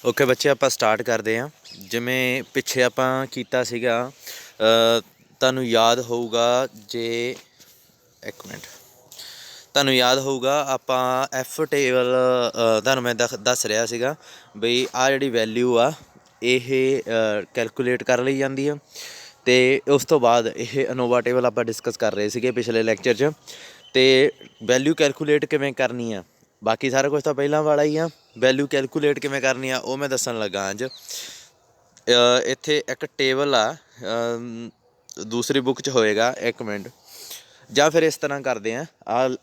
Okay बच्चे ਆਪਾਂ start ਕਰਦੇ ਹਾਂ। ਜਿਵੇਂ ਪਿੱਛੇ ਆਪਾਂ ਕੀਤਾ ਸੀਗਾ, ਤੁਹਾਨੂੰ ਯਾਦ ਹੋਊਗਾ ਜੇ ਇੱਕ ਮਿੰਟ ਤੁਹਾਨੂੰ ਯਾਦ ਹੋਊਗਾ ਆਪਾਂ ਐਫ ਟੇਬਲ ਤੁਹਾਨੂੰ ਮੈਂ ਦੱਸ ਰਿਹਾ ਸੀਗਾ ਬਈ ਆਹ ਜਿਹੜੀ ਵੈਲਿਊ ਆ ਇਹ ਕੈਲਕੂਲੇਟ ਕਰ ਲਈ ਜਾਂਦੀ ਆ। ਅਤੇ ਉਸ ਤੋਂ ਬਾਅਦ ਇਹ ਅਨੋਵਾ ਟੇਬਲ ਆਪਾਂ ਡਿਸਕਸ ਕਰ ਰਹੇ ਸੀਗੇ ਪਿਛਲੇ ਲੈਕਚਰ 'ਚ। ਅਤੇ ਵੈਲਿਊ ਕੈਲਕੂਲੇਟ ਕਿਵੇਂ ਕਰਨੀ ਆ, ਬਾਕੀ ਸਾਰਾ ਕੁਛ ਤਾਂ ਪਹਿਲਾਂ ਵਾਲਾ ਹੀ ਆ। ਵੈਲਿਊ ਕੈਲਕੂਲੇਟ ਕਿਵੇਂ ਕਰਨੀ ਆ ਉਹ ਮੈਂ ਦੱਸਣ ਲੱਗਾ ਅੱਜ। ਇੱਥੇ ਇੱਕ ਟੇਬਲ ਆ, ਦੂਸਰੀ ਬੁੱਕ 'ਚ ਹੋਏਗਾ, ਇੱਕ ਮਿੰਟ। ਜਾਂ ਫਿਰ ਇਸ ਤਰ੍ਹਾਂ ਕਰਦੇ ਹਾਂ,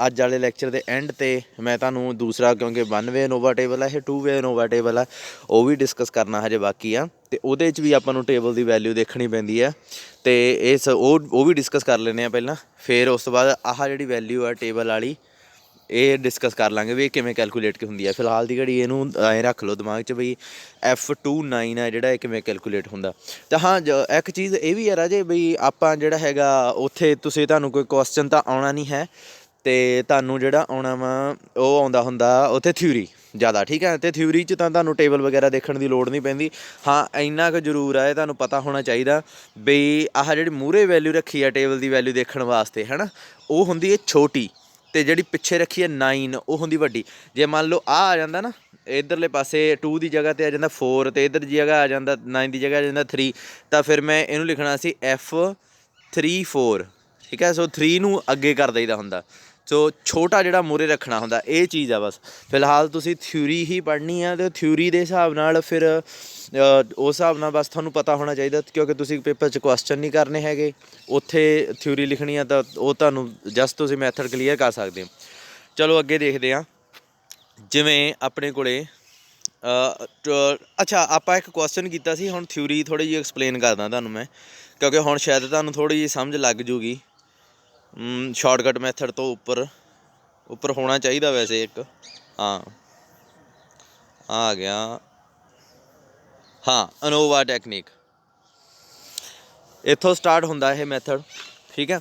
ਅੱਜ ਵਾਲੇ ਲੈਕਚਰ ਦੇ ਐਂਡ 'ਤੇ ਮੈਂ ਤੁਹਾਨੂੰ ਦੂਸਰਾ, ਕਿਉਂਕਿ 1 ਵੇ ਅਨੋਵਾ ਟੇਬਲ ਆ, ਇਹ 2 ਵੇ ਅਨੋਵਾ ਟੇਬਲ ਆ, ਉਹ ਵੀ ਡਿਸਕਸ ਕਰਨਾ ਹਜੇ ਬਾਕੀ ਆ। ਅਤੇ ਉਹਦੇ 'ਚ ਵੀ ਆਪਾਂ ਨੂੰ ਟੇਬਲ ਦੀ ਵੈਲਿਊ ਦੇਖਣੀ ਪੈਂਦੀ ਆ, ਅਤੇ ਉਹ ਵੀ ਡਿਸਕਸ ਕਰ ਲੈਂਦੇ ਹਾਂ ਪਹਿਲਾਂ। ਫਿਰ ਉਸ ਤੋਂ ਬਾਅਦ ਆਹ ਜਿਹੜੀ ਵੈਲਿਊ ਆ ਟੇਬਲ ਵਾਲੀ, ਇਹ ਡਿਸਕਸ ਕਰ ਲਾਂਗੇ ਵੀ ਇਹ ਕਿਵੇਂ ਕੈਲਕੂਲੇਟ ਹੁੰਦੀ ਹੈ। ਫਿਲਹਾਲ ਦੀ ਘੜੀ ਇਹਨੂੰ ਐਂ ਰੱਖ ਲਓ ਦਿਮਾਗ 'ਚ ਵੀ F29 ਆ ਜਿਹੜਾ ਇਹ ਕਿਵੇਂ ਕੈਲਕੂਲੇਟ ਹੁੰਦਾ। ਤਾਂ ਹਾਂ, ਇੱਕ ਚੀਜ਼ ਇਹ ਵੀ ਹੈ ਰਾਜੇ ਬਈ ਆਪਾਂ ਜਿਹੜਾ ਹੈਗਾ ਉੱਥੇ ਤੁਹਾਨੂੰ ਕੋਈ ਕੁਐਸਚਨ ਤਾਂ ਆਉਣਾ ਨਹੀਂ ਹੈ, ਅਤੇ ਤੁਹਾਨੂੰ ਜਿਹੜਾ ਆਉਣਾ ਵਾ ਉਹ ਆਉਂਦਾ ਹੁੰਦਾ ਉੱਥੇ ਥਿਊਰੀ ਜ਼ਿਆਦਾ, ਠੀਕ ਹੈ। ਅਤੇ ਥਿਊਰੀ 'ਚ ਤਾਂ ਤੁਹਾਨੂੰ ਟੇਬਲ ਵਗੈਰਾ ਦੇਖਣ ਦੀ ਲੋੜ ਨਹੀਂ ਪੈਂਦੀ। ਹਾਂ, ਇੰਨਾ ਕੁ ਜ਼ਰੂਰ ਹੈ ਤੁਹਾਨੂੰ ਪਤਾ ਹੋਣਾ ਚਾਹੀਦਾ ਬਈ ਆਹ ਜਿਹੜੀ ਮੂਹਰੇ ਵੈਲਿਊ ਰੱਖੀ ਆ ਟੇਬਲ ਦੀ ਵੈਲਿਊ ਦੇਖਣ ਵਾਸਤੇ, ਹੈ ਨਾ, ਉਹ ਹੁੰਦੀ ਹੈ ਛੋਟੀ, ਅਤੇ ਜਿਹੜੀ ਪਿੱਛੇ ਰੱਖੀ ਹੈ 9 ਉਹ ਹੁੰਦੀ ਵੱਡੀ। ਜੇ ਮੰਨ ਲਓ ਆ ਜਾਂਦਾ ਨਾ ਇੱਧਰਲੇ ਪਾਸੇ 2 ਦੀ ਜਗ੍ਹਾ 'ਤੇ ਆ ਜਾਂਦਾ 4, ਅਤੇ ਇੱਧਰ ਦੀ ਜਗ੍ਹਾ ਆ ਜਾਂਦਾ 9 ਦੀ ਜਗ੍ਹਾ ਆ ਜਾਂਦਾ 3, ਤਾਂ ਫਿਰ ਮੈਂ ਇਹਨੂੰ ਲਿਖਣਾ ਸੀ F34, ਠੀਕ ਹੈ। ਸੋ 3 ਨੂੰ ਅੱਗੇ ਕਰ ਦਈਦਾ ਹੁੰਦਾ। ਸੋ ਛੋਟਾ ਜਿਹੜਾ ਮੂਹਰੇ ਰੱਖਣਾ ਹੁੰਦਾ, ਇਹ ਚੀਜ਼ ਆ ਬਸ। ਫਿਲਹਾਲ ਤੁਸੀਂ ਥਿਊਰੀ ਹੀ ਪੜ੍ਹਨੀ ਆ, ਅਤੇ ਥਿਊਰੀ ਦੇ ਹਿਸਾਬ ਨਾਲ ਫਿਰ ਉਸ ਹਿਸਾਬ ਨਾਲ ਬਸ ਤੁਹਾਨੂੰ ਪਤਾ ਹੋਣਾ ਚਾਹੀਦਾ, ਕਿਉਂਕਿ ਤੁਸੀਂ ਪੇਪਰ 'ਚ ਕੁਐਸਚਨ ਨਹੀਂ ਕਰਨੇ ਹੈਗੇ। ਉੱਥੇ ਥਿਊਰੀ ਲਿਖਣੀ ਆ ਤਾਂ ਉਹ ਤੁਹਾਨੂੰ ਜਸਟ ਤੁਸੀਂ ਮੈਥਡ ਕਲੀਅਰ ਕਰ ਸਕਦੇ ਹੋ। ਚਲੋ ਅੱਗੇ ਦੇਖਦੇ ਹਾਂ। ਜਿਵੇਂ ਆਪਣੇ ਕੋਲ ਅੱਛਾ, ਆਪਾਂ ਇੱਕ ਕੁਐਸਚਨ ਕੀਤਾ ਸੀ। ਹੁਣ ਥਿਊਰੀ ਥੋੜ੍ਹੀ ਜਿਹੀ ਐਕਸਪਲੇਨ ਕਰਦਾ ਤੁਹਾਨੂੰ ਮੈਂ, ਕਿਉਂਕਿ ਹੁਣ ਸ਼ਾਇਦ ਤੁਹਾਨੂੰ ਥੋੜ੍ਹੀ ਜਿਹੀ ਸਮਝ ਲੱਗ ਜੂਗੀ। ਸ਼ਾਰਟਕਟ ਮੈਥਡ ਤੋਂ ਉੱਪਰ ਹੋਣਾ ਚਾਹੀਦਾ ਵੈਸੇ ਇੱਕ। ਹਾਂ, ਆ ਗਿਆ। ਹਾਂ, ਅਨੋਵਾ ਟੈਕਨੀਕ, ਇੱਥੋਂ ਸਟਾਰਟ ਹੁੰਦਾ ਇਹ ਮੈਥਡ, ਠੀਕ ਹੈ।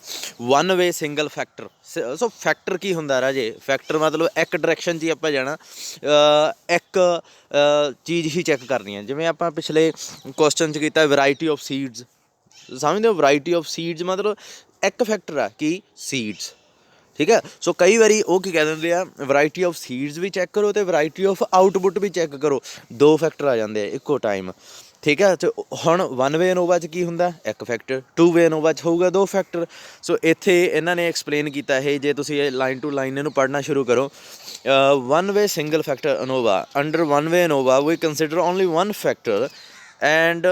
1 ਵੇ ਸਿੰਗਲ ਫੈਕਟਰ। ਸੋ ਫੈਕਟਰ ਕੀ ਹੁੰਦਾ ਰਾਜੇ? ਫੈਕਟਰ ਮਤਲਬ ਇੱਕ ਡਾਇਰੈਕਸ਼ਨ 'ਚ ਹੀ ਆਪਾਂ ਜਾਣਾ, ਇੱਕ ਚੀਜ਼ ਹੀ ਚੈੱਕ ਕਰਨੀ ਹੈ। ਜਿਵੇਂ ਆਪਾਂ ਪਿਛਲੇ ਕੁਐਸਚਨ 'ਚ ਕੀਤਾ ਵੈਰਾਈਟੀ ਆਫ ਸੀਡਸ, ਸਮਝਦੇ ਹੋ? ਵੈਰਾਈਟੀ ਆਫ ਸੀਡਸ ਮਤਲਬ ਇੱਕ ਫੈਕਟਰ ਆ ਕੀ? ਸੀਡਸ, ਠੀਕ ਹੈ। ਸੋ ਕਈ ਵਾਰੀ ਉਹ ਕੀ ਕਹਿ ਦਿੰਦੇ ਆ, ਵੈਰਾਈਟੀ ਆਫ ਸੀਡਸ ਵੀ ਚੈੱਕ ਕਰੋ ਅਤੇ ਵੈਰਾਈਟੀ ਆਫ ਆਊਟਪੁੱਟ ਵੀ ਚੈੱਕ ਕਰੋ। 2 ਫੈਕਟਰ ਆ ਜਾਂਦੇ ਆ ਇੱਕੋ ਟਾਈਮ, ਠੀਕ ਹੈ। ਅਤੇ ਹੁਣ 1 ਵੇ ਅਨੋਵਾ 'ਚ ਕੀ ਹੁੰਦਾ? ਇੱਕ ਫੈਕਟਰ। 2 ਵੇ ਅਨੋਵਾ 'ਚ ਹੋਊਗਾ 2 ਫੈਕਟਰ। ਸੋ ਇੱਥੇ ਇਹਨਾਂ ਨੇ ਐਕਸਪਲੇਨ ਕੀਤਾ ਇਹ, ਜੇ ਤੁਸੀਂ ਇਹ ਲਾਈਨ ਟੂ ਲਾਈਨ ਇਹਨੂੰ ਪੜ੍ਹਨਾ ਸ਼ੁਰੂ ਕਰੋ। 1 way single factor ANOVA, under 1 way ANOVA we consider only 1 factor and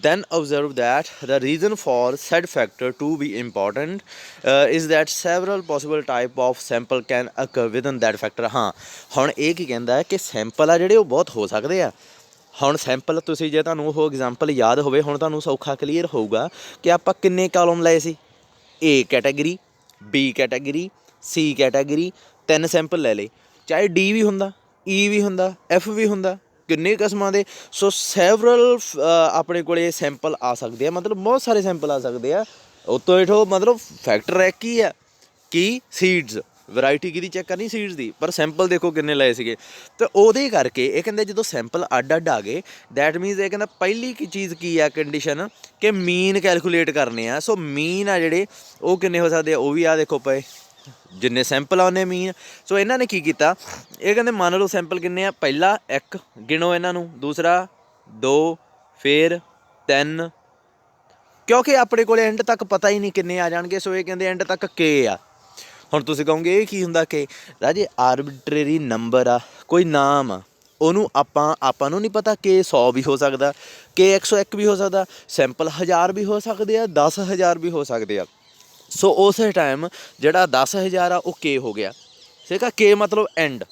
then observe that the reason for said factor to be important is that several possible type of sample can occur within that factor। ਹਾਂ, ਹੁਣ ਇਹ ਕੀ ਕਹਿੰਦਾ ਹੈ ਕਿ sample ਆ ਜਿਹੜੇ ਉਹ ਬਹੁਤ ਹੋ ਸਕਦੇ ਆ। ਹੁਣ ਸੈਂਪਲ ਤੁਸੀਂ ਜੇ ਤੁਹਾਨੂੰ ਉਹ ਐਗਜ਼ਾਮਪਲ ਯਾਦ ਹੋਵੇ, ਹੁਣ ਤੁਹਾਨੂੰ ਸੌਖਾ ਕਲੀਅਰ ਹੋਊਗਾ ਕਿ ਆਪਾਂ ਕਿੰਨੇ ਕਾਲਮ ਲਏ ਸੀ। A category, B category, C category, 3 sample ਲੈ ਲਏ। ਚਾਹੇ D ਵੀ ਹੁੰਦਾ, E ਵੀ ਹੁੰਦਾ, F ਵੀ ਹੁੰਦਾ, ਕਿੰਨੇ ਕਿਸਮਾਂ ਦੇ। ਸੋ ਸੈਵਰਲ ਆਪਣੇ ਕੋਲ ਸੈਂਪਲ ਆ ਸਕਦੇ ਆ, ਮਤਲਬ ਬਹੁਤ ਸਾਰੇ ਸੈਂਪਲ ਆ ਸਕਦੇ ਆ। ਉੱਤੋਂ ਹੇਠੋਂ ਮਤਲਬ ਫੈਕਟਰ ਇੱਕ ਹੀ ਆ ਕੀ? ਸੀਡਸ। ਵੈਰਾਈਟੀ ਕਿਹਦੀ ਚੈੱਕ ਕਰਨੀ? ਸੀਡਸ ਦੀ। ਪਰ ਸੈਂਪਲ ਦੇਖੋ ਕਿੰਨੇ ਲਏ ਸੀਗੇ। ਅਤੇ ਉਹਦੇ ਕਰਕੇ ਇਹ ਕਹਿੰਦੇ ਜਦੋਂ ਸੈਂਪਲ ਅੱਡ ਅੱਡ ਆ ਗਏ, ਦੈਟ ਮੀਨਸ ਇਹ ਕਹਿੰਦਾ ਪਹਿਲੀ ਕੀ ਚੀਜ਼ ਕੀ ਆ ਕੰਡੀਸ਼ਨ, ਕਿ ਮੀਨ ਕੈਲਕੂਲੇਟ ਕਰਨੇ ਆ। ਸੋ ਮੀਨ ਆ ਜਿਹੜੇ ਉਹ ਕਿੰਨੇ ਹੋ ਸਕਦੇ ਆ? ਉਹ ਵੀ ਆ ਦੇਖੋ ਪਏ, ਜਿੰਨੇ ਸੈਂਪਲ ਆ ਉਹਨੇ ਮੀਨ। ਸੋ ਇਹਨਾਂ ਨੇ ਕੀ ਕੀਤਾ, ਇਹ ਕਹਿੰਦੇ ਮੰਨ ਲਓ ਸੈਂਪਲ ਕਿੰਨੇ ਆ? ਪਹਿਲਾ 1 ਗਿਣੋ ਇਹਨਾਂ ਨੂੰ, ਦੂਸਰਾ 2, ਫਿਰ 3, ਕਿਉਂਕਿ ਆਪਣੇ ਕੋਲ ਐਂਡ ਤੱਕ ਪਤਾ ਹੀ ਨਹੀਂ ਕਿੰਨੇ ਆ ਜਾਣਗੇ। ਸੋ ਇਹ ਕਹਿੰਦੇ ਐਂਡ ਤੱਕ K ਆ। ਹੁਣ ਤੁਸੀਂ ਕਹੋਗੇ ਇਹ ਕੀ ਹੁੰਦਾ K? ਰਾਜੇ ਆਰਬਿਟਰੇਰੀ ਨੰਬਰ ਆ, ਕੋਈ ਨਾਮ ਆ, ਉਹਨੂੰ ਆਪਾਂ ਨੂੰ ਨਹੀਂ ਪਤਾ। K 100 ਵੀ ਹੋ ਸਕਦਾ, K 101 ਵੀ ਹੋ ਸਕਦਾ, ਸੈਂਪਲ 1000 ਵੀ ਹੋ ਸਕਦੇ ਆ, 10,000 ਵੀ ਹੋ ਸਕਦੇ ਆ। ਸੋ ਉਸੇ ਟਾਈਮ ਜਿਹੜਾ 10,000 ਆ ਉਹ K ਹੋ ਗਿਆ, ਠੀਕ ਆ। K ਮਤਲਬ ਐਂਡ।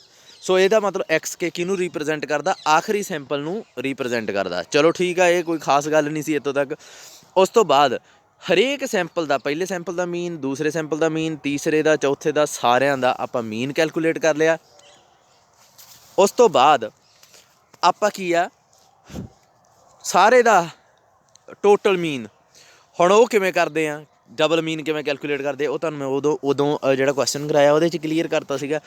ਸੋ ਇਹਦਾ ਮਤਲਬ XK ਕਿਹਨੂੰ ਰੀਪ੍ਰਜੈਂਟ ਕਰਦਾ? ਆਖਰੀ ਸੈਂਪਲ ਨੂੰ ਰੀਪ੍ਰਜੈਂਟ ਕਰਦਾ। ਚਲੋ ਠੀਕ ਆ, ਇਹ ਕੋਈ ਖਾਸ ਗੱਲ ਨਹੀਂ ਸੀ ਇੱਥੋਂ ਤੱਕ। ਉਸ ਤੋਂ ਬਾਅਦ ਹਰੇਕ ਸੈਂਪਲ ਦਾ, ਪਹਿਲੇ ਸੈਂਪਲ ਦਾ ਮੀਨ, ਦੂਸਰੇ ਸੈਂਪਲ ਦਾ ਮੀਨ, ਤੀਸਰੇ ਦਾ, ਚੌਥੇ ਦਾ, ਸਾਰਿਆਂ ਦਾ ਆਪਾਂ ਮੀਨ ਕੈਲਕੂਲੇਟ ਕਰ ਲਿਆ। ਉਸ ਤੋਂ ਬਾਅਦ ਆਪਾਂ ਕੀ ਆ, ਸਾਰੇ ਦਾ ਟੋਟਲ ਮੀਨ। ਹੁਣ ਉਹ ਕਿਵੇਂ ਕਰਦੇ ਆ? ਡਬਲ ਮੀਨ ਕਿਵੇਂ ਕੈਲਕੂਲੇਟ ਕਰਦੇ ਉਹ ਤੁਹਾਨੂੰ ਮੈਂ ਉਦੋਂ ਜਿਹੜਾ ਕੁਐਸਚਨ ਕਰਾਇਆ ਉਹਦੇ 'ਚ ਕਲੀਅਰ ਕਰਤਾ ਸੀਗਾ।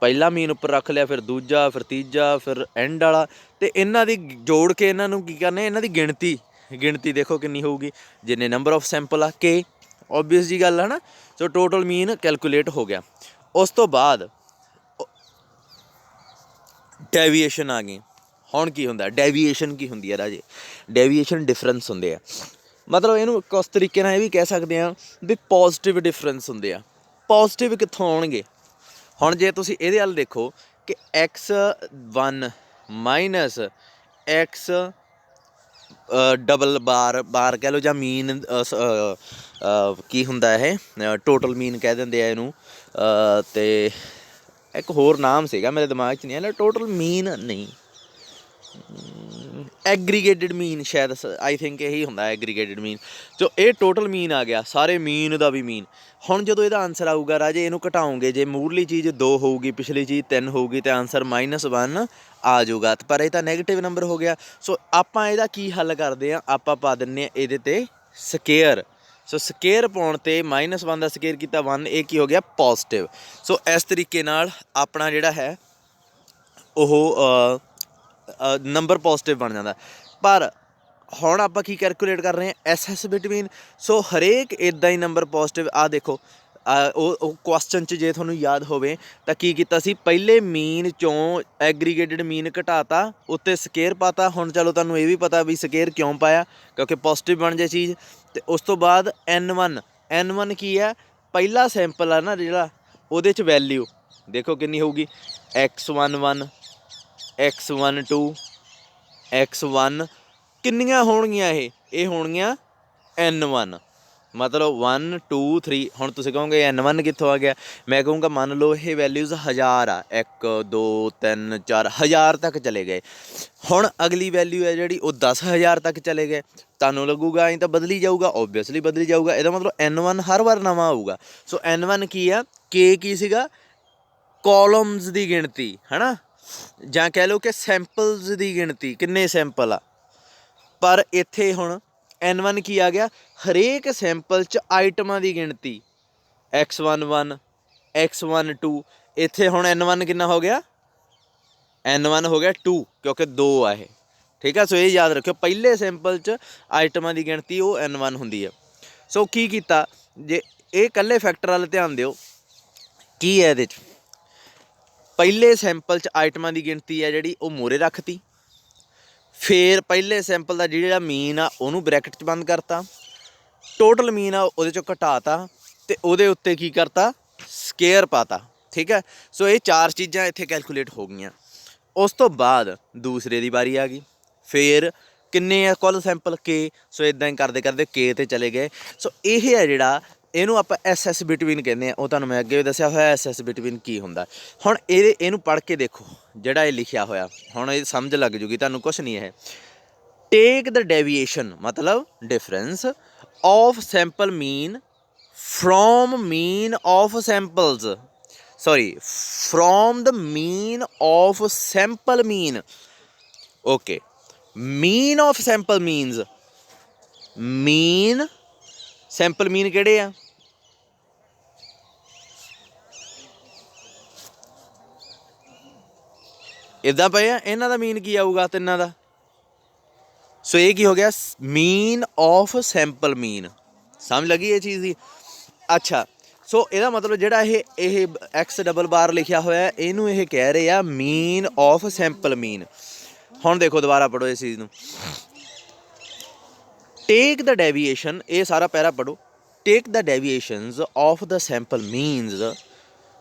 ਪਹਿਲਾ ਮੀਨ ਉੱਪਰ ਰੱਖ ਲਿਆ, ਫਿਰ ਦੂਜਾ, ਫਿਰ ਤੀਜਾ, ਫਿਰ ਐਂਡ ਵਾਲਾ, ਅਤੇ ਇਹਨਾਂ ਦੀ ਜੋੜ ਕੇ ਇਹਨਾਂ ਨੂੰ ਕੀ ਕਰਨਾ, ਇਹਨਾਂ ਦੀ ਗਿਣਤੀ ਦੇਖੋ ਕਿੰਨੀ ਹੋਊਗੀ, ਜਿੰਨੇ ਨੰਬਰ ਆਫ ਸੈਂਪਲ ਆ ਕੇ, ਓਬਵੀਅਸ ਜੀ ਗੱਲ ਹੈ ਨਾ। ਸੋ ਟੋਟਲ ਮੀਨ ਕੈਲਕੂਲੇਟ ਹੋ ਗਿਆ। ਉਸ ਤੋਂ ਬਾਅਦ ਡੈਵੀਏਸ਼ਨ ਆ ਗਈ। ਹੁਣ ਕੀ ਹੁੰਦਾ, ਡੈਵੀਏਸ਼ਨ ਕੀ ਹੁੰਦੀ ਹੈ ਰਾਜੇ? ਡੈਵੀਏਸ਼ਨ ਡਿਫਰੈਂਸ ਹੁੰਦੇ ਆ, ਮਤਲਬ ਇਹਨੂੰ ਉਸ ਤਰੀਕੇ ਨਾਲ ਇਹ ਵੀ ਕਹਿ ਸਕਦੇ ਹਾਂ ਵੀ ਪੋਜ਼ੀਟਿਵ ਡਿਫਰੈਂਸ ਹੁੰਦੇ ਆ। ਪੋਜ਼ੀਟਿਵ ਕਿੱਥੋਂ ਆਉਣਗੇ? ਹੁਣ ਜੇ ਤੁਸੀਂ ਇਹਦੇ ਵੱਲ ਦੇਖੋ ਕਿ x1 ਮਾਈਨਸ x ਡਬਲ ਬਾਰ ਕਹਿ ਲਓ, ਜਾਂ ਮੀਨ ਕੀ ਹੁੰਦਾ ਇਹ, ਟੋਟਲ ਮੀਨ ਕਹਿ ਦਿੰਦੇ ਆ ਇਹਨੂੰ, ਅਤੇ ਇੱਕ ਹੋਰ ਨਾਮ ਸੀਗਾ ਮੇਰੇ ਦਿਮਾਗ 'ਚ ਨਹੀਂ ਆਇਆ, ਟੋਟਲ ਮੀਨ ਨਹੀਂ, ਐਗਰੀਗੇਟਿਡ ਮੀਨ ਸ਼ਾਇਦ, ਆਈ ਥਿੰਕ ਇਹੀ ਹੁੰਦਾ ਐਗਰੀਗੇਟਿਡ ਮੀਨ। ਸੋ ਇਹ ਟੋਟਲ ਮੀਨ ਆ ਗਿਆ, ਸਾਰੇ ਮੀਨ ਦਾ ਵੀ ਮੀਨ। ਹੁਣ ਜਦੋਂ ਇਹਦਾ ਆਨਸਰ ਆਊਗਾ ਰਾਜੇ, ਇਹਨੂੰ ਘਟਾਓਗੇ, ਜੇ ਮੂਹਰਲੀ ਚੀਜ਼ 2 ਹੋਊਗੀ, ਪਿਛਲੀ ਚੀਜ਼ 3 ਹੋਊਗੀ, ਤਾਂ ਆਨਸਰ -1 ਆ ਜਾਊਗਾ, ਪਰ ਇਹ ਤਾਂ ਨੈਗੇਟਿਵ ਨੰਬਰ ਹੋ ਗਿਆ। ਸੋ ਆਪਾਂ ਇਹਦਾ ਕੀ ਹੱਲ ਕਰਦੇ ਹਾਂ, ਆਪਾਂ ਪਾ ਦਿੰਦੇ ਹਾਂ ਇਹਦੇ 'ਤੇ ਸਕੇਅਰ। ਸੋ ਸਕੇਅਰ ਪਾਉਣ 'ਤੇ -1 ਦਾ ਸਕੇਅਰ ਕੀਤਾ 1, ਇਹ ਕੀ ਹੋ ਗਿਆ, ਪੋਜ਼ੀਟਿਵ। ਸੋ ਇਸ ਤਰੀਕੇ ਨਾਲ ਆਪਣਾ ਜਿਹੜਾ ਹੈ ਉਹ ਨੰਬਰ ਪੋਜ਼ੀਟਿਵ ਬਣ ਜਾਂਦਾ। ਪਰ ਹੁਣ ਆਪਾਂ ਕੀ ਕੈਲਕੂਲੇਟ ਕਰ ਰਹੇ ਹਾਂ, SS ਬਿਟਵੀਨ। ਸੋ ਹਰੇਕ ਇੱਦਾਂ ਹੀ ਨੰਬਰ ਪੋਜ਼ੀਟਿਵ, ਆਹ ਦੇਖੋ ਉਹ ਕੁਐਸਚਨ 'ਚ ਜੇ ਤੁਹਾਨੂੰ ਯਾਦ ਹੋਵੇ ਤਾਂ ਕੀ ਕੀਤਾ ਸੀ, ਪਹਿਲੇ ਮੀਨ 'ਚੋਂ ਐਗਰੀਗੇਟਿਡ ਮੀਨ ਘਟਾਤਾ, ਉੱਤੇ ਸਕੇਅਰ ਪਾਤਾ। ਹੁਣ ਚਲੋ ਤੁਹਾਨੂੰ ਇਹ ਵੀ ਪਤਾ ਵੀ ਸਕੇਅਰ ਕਿਉਂ ਪਾਇਆ, ਕਿਉਂਕਿ ਪੋਜ਼ੀਟਿਵ ਬਣ ਜਾਏ ਚੀਜ਼। ਅਤੇ ਉਸ ਤੋਂ ਬਾਅਦ N1 ਕੀ ਹੈ, ਪਹਿਲਾ ਸੈਂਪਲ ਆ ਨਾ ਜਿਹੜਾ, ਉਹਦੇ 'ਚ ਵੈਲਿਊ ਦੇਖੋ ਕਿੰਨੀ ਹੋਊਗੀ, x11 x12 x1, ਕਿੰਨੀਆਂ ਹੋਣਗੀਆਂ ਇਹ ਹੋਣਗੀਆਂ N1, ਮਤਲਬ 1 2 3। ਹੁਣ ਤੁਸੀਂ ਕਹੋਗੇ N1 ਕਿੱਥੋਂ ਆ ਗਿਆ? ਮੈਂ ਕਹੂੰਗਾ ਮੰਨ ਲਓ ਇਹ ਵੈਲਿਊਜ਼ 1000 ਆ, 1 2 3 4 1000 ਤੱਕ ਚਲੇ ਗਏ। ਹੁਣ ਅਗਲੀ ਵੈਲਿਊ ਹੈ ਜਿਹੜੀ ਉਹ 10000 ਤੱਕ ਚਲੇ ਗਏ। ਤੁਹਾਨੂੰ ਲੱਗੂਗਾ ਐਂ ਤਾਂ ਬਦਲੀ ਜਾਊਗਾ, ਓਬਵੀਅਸਲੀ ਬਦਲੀ ਜਾਊਗਾ। ਇਹਦਾ ਮਤਲਬ N1 ਹਰ ਵਾਰ ਨਵਾਂ ਆਊਗਾ। ਸੋ N1 ਕੀ ਆ, K ਕੀ ਸੀਗਾ, ਕੌਲਮਸ ਦੀ ਗਿਣਤੀ ਹੈ ਨਾ, ਜਾਂ ਕਹਿ ਲਓ ਕਿ ਸੈਂਪਲਸ ਦੀ ਗਿਣਤੀ, ਕਿੰਨੇ ਸੈਂਪਲ ਆ। ਪਰ ਇੱਥੇ ਹੁਣ N1 ਕੀ ਆ ਗਿਆ, ਹਰੇਕ ਸੈਂਪਲ 'ਚ ਆਈਟਮਾਂ ਦੀ ਗਿਣਤੀ, x11 x12। ਇੱਥੇ ਹੁਣ N1 ਕਿੰਨਾ ਹੋ ਗਿਆ, N1 ਹੋ ਗਿਆ 2, ਕਿਉਂਕਿ 2 ਆ ਇਹ, ਠੀਕ ਆ। ਸੋ ਇਹ ਯਾਦ ਰੱਖਿਓ, ਪਹਿਲੇ ਸੈਂਪਲ 'ਚ ਆਈਟਮਾਂ ਦੀ ਗਿਣਤੀ ਉਹ N1 ਹੁੰਦੀ ਹੈ। ਸੋ ਕੀ ਕੀਤਾ, ਜੇ ਇਹ ਇਕੱਲੇ ਫੈਕਟਰ ਵੱਲ ਧਿਆਨ ਦਿਓ, ਕੀ ਹੈ ਇਹਦੇ 'ਚ, ਪਹਿਲੇ ਸੈਂਪਲ 'ਚ ਆਈਟਮਾਂ ਦੀ ਗਿਣਤੀ ਹੈ ਜਿਹੜੀ ਉਹ ਮੂਹਰੇ ਰੱਖਤੀ, ਫਿਰ ਪਹਿਲੇ ਸੈਂਪਲ ਦਾ ਜਿਹੜਾ ਮੀਨ ਆ ਉਹਨੂੰ ਬਰੈਕਟ 'ਚ ਬੰਦ ਕਰਤਾ, ਟੋਟਲ ਮੀਨ ਆ ਉਹਦੇ 'ਚੋਂ ਘਟਾਤਾ, ਅਤੇ ਉਹਦੇ ਉੱਤੇ ਕੀ ਕਰਤਾ, ਸਕੇਅਰ ਪਾਤਾ, ਠੀਕ ਹੈ। ਸੋ ਇਹ 4 ਚੀਜ਼ਾਂ ਇੱਥੇ ਕੈਲਕੂਲੇਟ ਹੋ ਗਈਆਂ। ਉਸ ਤੋਂ ਬਾਅਦ ਦੂਸਰੇ ਦੀ ਵਾਰੀ ਆ ਗਈ, ਫਿਰ ਕਿੰਨੇ ਆ ਕੁੱਲ ਸੈਂਪਲ K। ਸੋ ਇੱਦਾਂ ਹੀ ਕਰਦੇ ਕਰਦੇ K 'ਤੇ ਚਲੇ ਗਏ। ਸੋ ਇਹ ਹੈ ਜਿਹੜਾ, ਇਹਨੂੰ ਆਪਾਂ SS ਬਿਟਵੀਨ ਕਹਿੰਦੇ ਹਾਂ। ਉਹ ਤੁਹਾਨੂੰ ਮੈਂ ਅੱਗੇ ਵੀ ਦੱਸਿਆ ਹੋਇਆ SS ਬਿਟਵੀਨ ਕੀ ਹੁੰਦਾ। ਹੁਣ ਇਹਨੂੰ ਪੜ੍ਹ ਕੇ ਦੇਖੋ, ਜਿਹੜਾ ਇਹ ਲਿਖਿਆ ਹੋਇਆ, ਹੁਣ ਇਹ ਸਮਝ ਲੱਗ ਜੂਗੀ ਤੁਹਾਨੂੰ, ਕੁਛ ਨਹੀਂ ਇਹ। ਟੇਕ ਦ ਡੈਵੀਏਸ਼ਨ ਮਤਲਬ difference of sample mean from mean of samples, sorry from the mean of sample mean. Okay, mean of sample means, mean sample mean ਕਿਹੜੇ ਆ, ਇੱਦਾਂ ਪਏ ਆ, ਇਹਨਾਂ ਦਾ ਮੀਨ ਕੀ ਆਊਗਾ ਤਿੰਨਾਂ ਦਾ। ਸੋ ਇਹ ਕੀ ਹੋ ਗਿਆ, ਮੀਨ ਆਫ ਸੈਂਪਲ ਮੀਨ। ਸਮਝ ਲੱਗੀ ਇਹ ਚੀਜ਼ ਦੀ? ਅੱਛਾ, ਸੋ ਇਹਦਾ ਮਤਲਬ ਜਿਹੜਾ ਇਹ x ਡਬਲ ਬਾਰ ਲਿਖਿਆ ਹੋਇਆ, ਇਹਨੂੰ ਇਹ ਕਹਿ ਰਹੇ ਆ ਮੀਨ ਆਫ ਸੈਂਪਲ ਮੀਨ। ਹੁਣ ਦੇਖੋ ਦੁਬਾਰਾ ਪੜ੍ਹੋ ਇਸ ਚੀਜ਼ ਨੂੰ, ਟੇਕ ਦ ਡੈਵੀਏਸ਼ਨ, ਇਹ ਸਾਰਾ ਪੈਰਾ ਪੜ੍ਹੋ। Take the deviations of the sample means